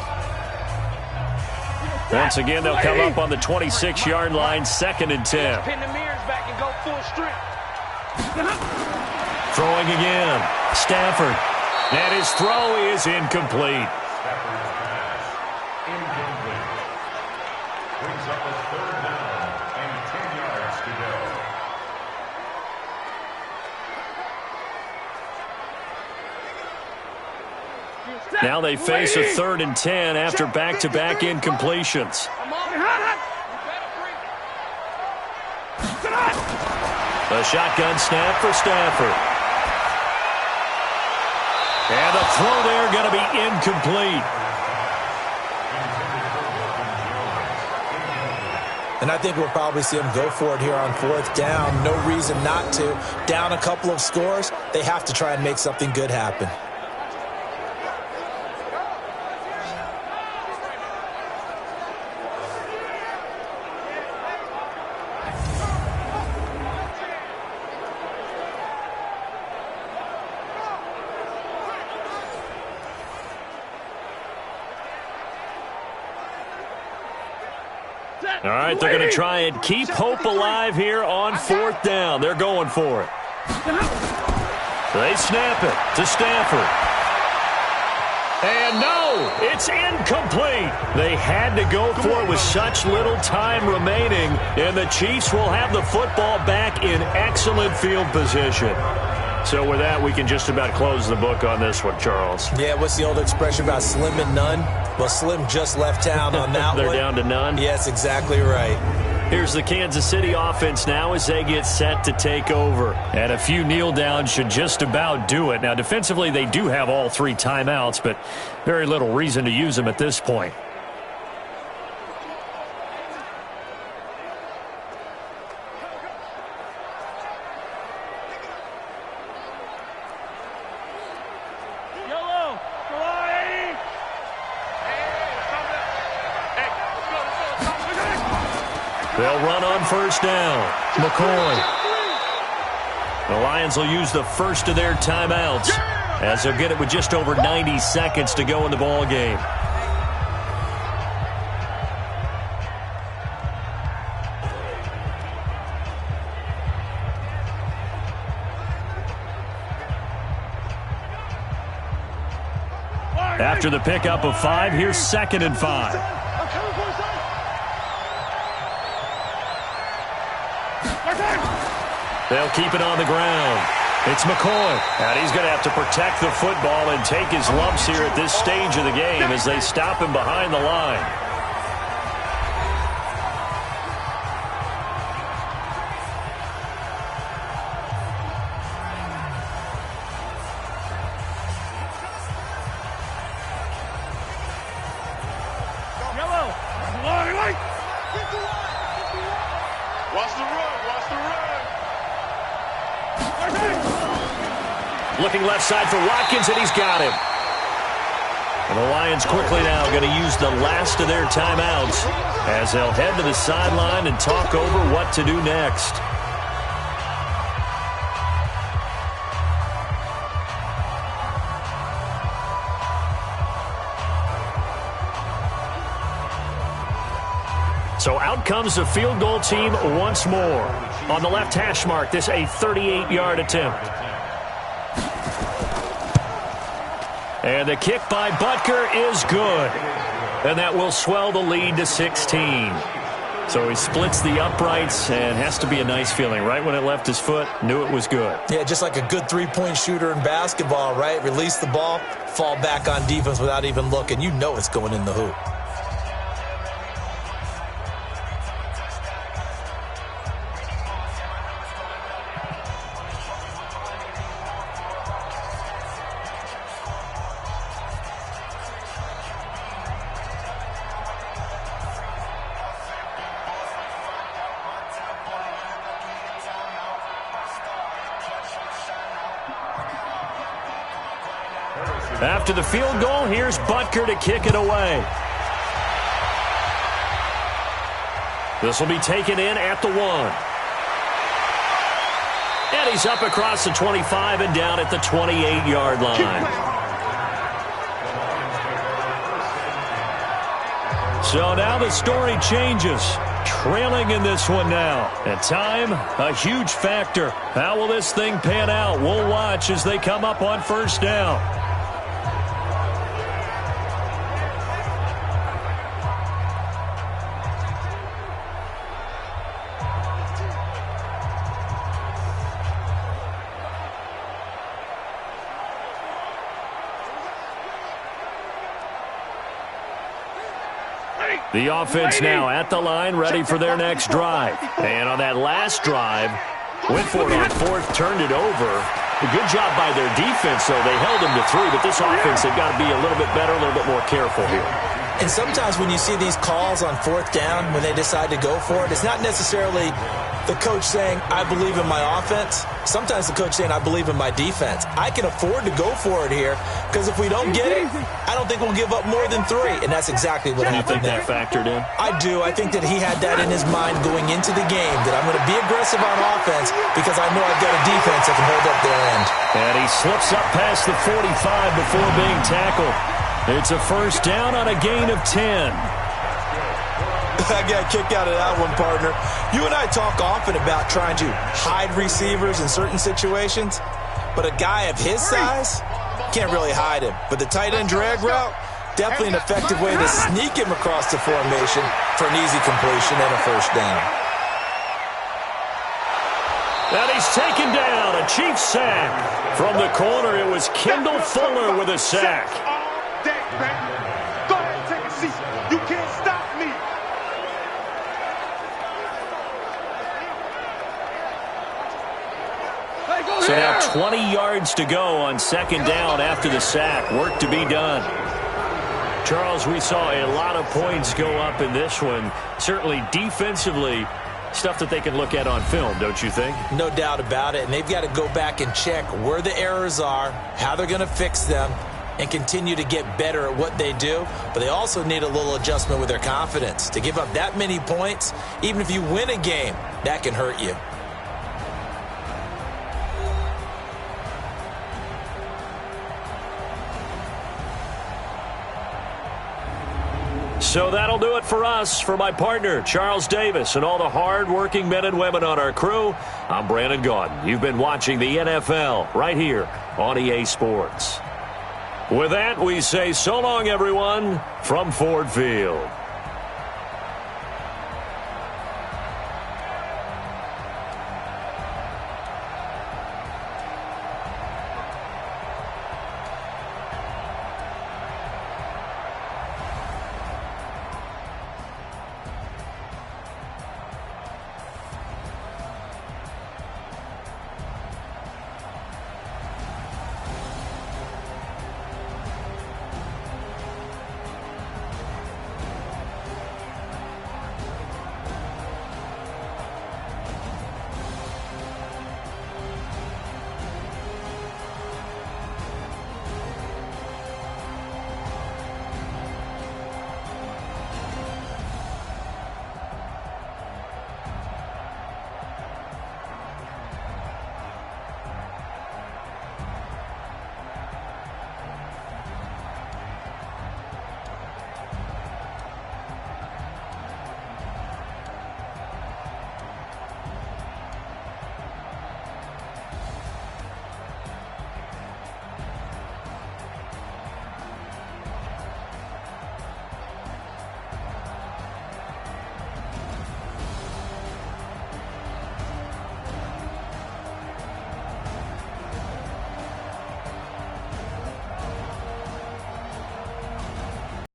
Once again, they'll come up on the 26-yard line, 2nd and 10. Pin the mirrors back and go full strength. Throwing again. Stafford. And his throw is incomplete. Incomplete. Brings up a 3rd down and 10 yards to go. Now they face a 3rd and 10 after back-to-back incompletions. The shotgun snap for Stafford. And the throw there going to be incomplete. And I think we'll probably see them go for it here on 4th down. No reason not to. Down a couple of scores, they have to try and make something good happen. All right, they're going to try and keep hope alive here on 4th down. They're going for it. They snap it to Stafford. And no, it's incomplete. They had to go for it with such little time remaining, and the Chiefs will have the football back in excellent field position. So with that, we can just about close the book on this one, Charles. Yeah, what's the old expression about slim and none? Well, Slim just left town on that They're one. down to none? Yes, exactly right. Here's the Kansas City offense now as they get set to take over. And a few kneel downs should just about do it. Now, defensively, they do have all 3 timeouts, but very little reason to use them at this point. They'll run on 1st down. McCoy. The Lions will use the first of their timeouts as they'll get it with just over 90 seconds to go in the ball game. After the pickup of 5, here's 2nd and 5. They'll keep it on the ground. It's McCoy. And he's going to have to protect the football and take his lumps here at this stage of the game as they stop him behind the line. Watch the run. Watch the run. Looking left side for Watkins, and he's got him. And the Lions quickly now going to use the last of their timeouts as they'll head to the sideline and talk over what to do next. So out comes the field goal team once more. On the left hash mark, this a 38-yard attempt. And the kick by Butker is good. And that will swell the lead to 16. So he splits the uprights and has to be a nice feeling. Right when it left his foot, knew it was good. Yeah, just like a good three-point shooter in basketball, right? Release the ball, fall back on defense without even looking. You know it's going in the hoop. After the field goal, here's Butker to kick it away. This will be taken in at the 1. And he's up across the 25 and down at the 28-yard line. So now the story changes. Trailing in this one now. And time, a huge factor. How will this thing pan out? We'll watch as they come up on first down. The offense now at the line, ready for their next drive. And on that last drive, went for it on fourth, turned it over. A good job by their defense, though. They held them to 3, but this offense, they've got to be a little bit better, a little bit more careful here. And sometimes when you see these calls on fourth down, when they decide to go for it, it's not necessarily the coach saying, I believe in my offense. Sometimes the coach saying, I believe in my defense. I can afford to go for it here because if we don't get it, I don't think we'll give up more than 3. And that's exactly what happened there. Do you think that factored in? I do. I think that he had that in his mind going into the game, that I'm going to be aggressive on offense because I know I've got a defense that can hold up their end. And he slips up past the 45 before being tackled. It's a first down on a gain of 10. I got a kick out of that one, partner. You and I talk often about trying to hide receivers in certain situations, but a guy of his size can't really hide him. But the tight end drag route, definitely an effective way to sneak him across the formation for an easy completion and a first down. And he's taken down, a Chiefs sack. From the corner, it was Kendall Fuller with a sack. Go ahead, take a seat. You can't stop me. So now 20 yards to go on second down after the sack. Work to be done. Charles, we saw a lot of points go up in this one. Certainly defensively, stuff that they can look at on film, don't you think? No doubt about it. And they've got to go back and check where the errors are, how they're going to fix them, and continue to get better at what they do. But they also need a little adjustment with their confidence. To give up that many points, even if you win a game, that can hurt you. So that'll do it for us. For my partner, Charles Davis, and all the hard-working men and women on our crew, I'm Brandon Gaudin. You've been watching the NFL right here on EA Sports. With that, we say so long, everyone, from Ford Field.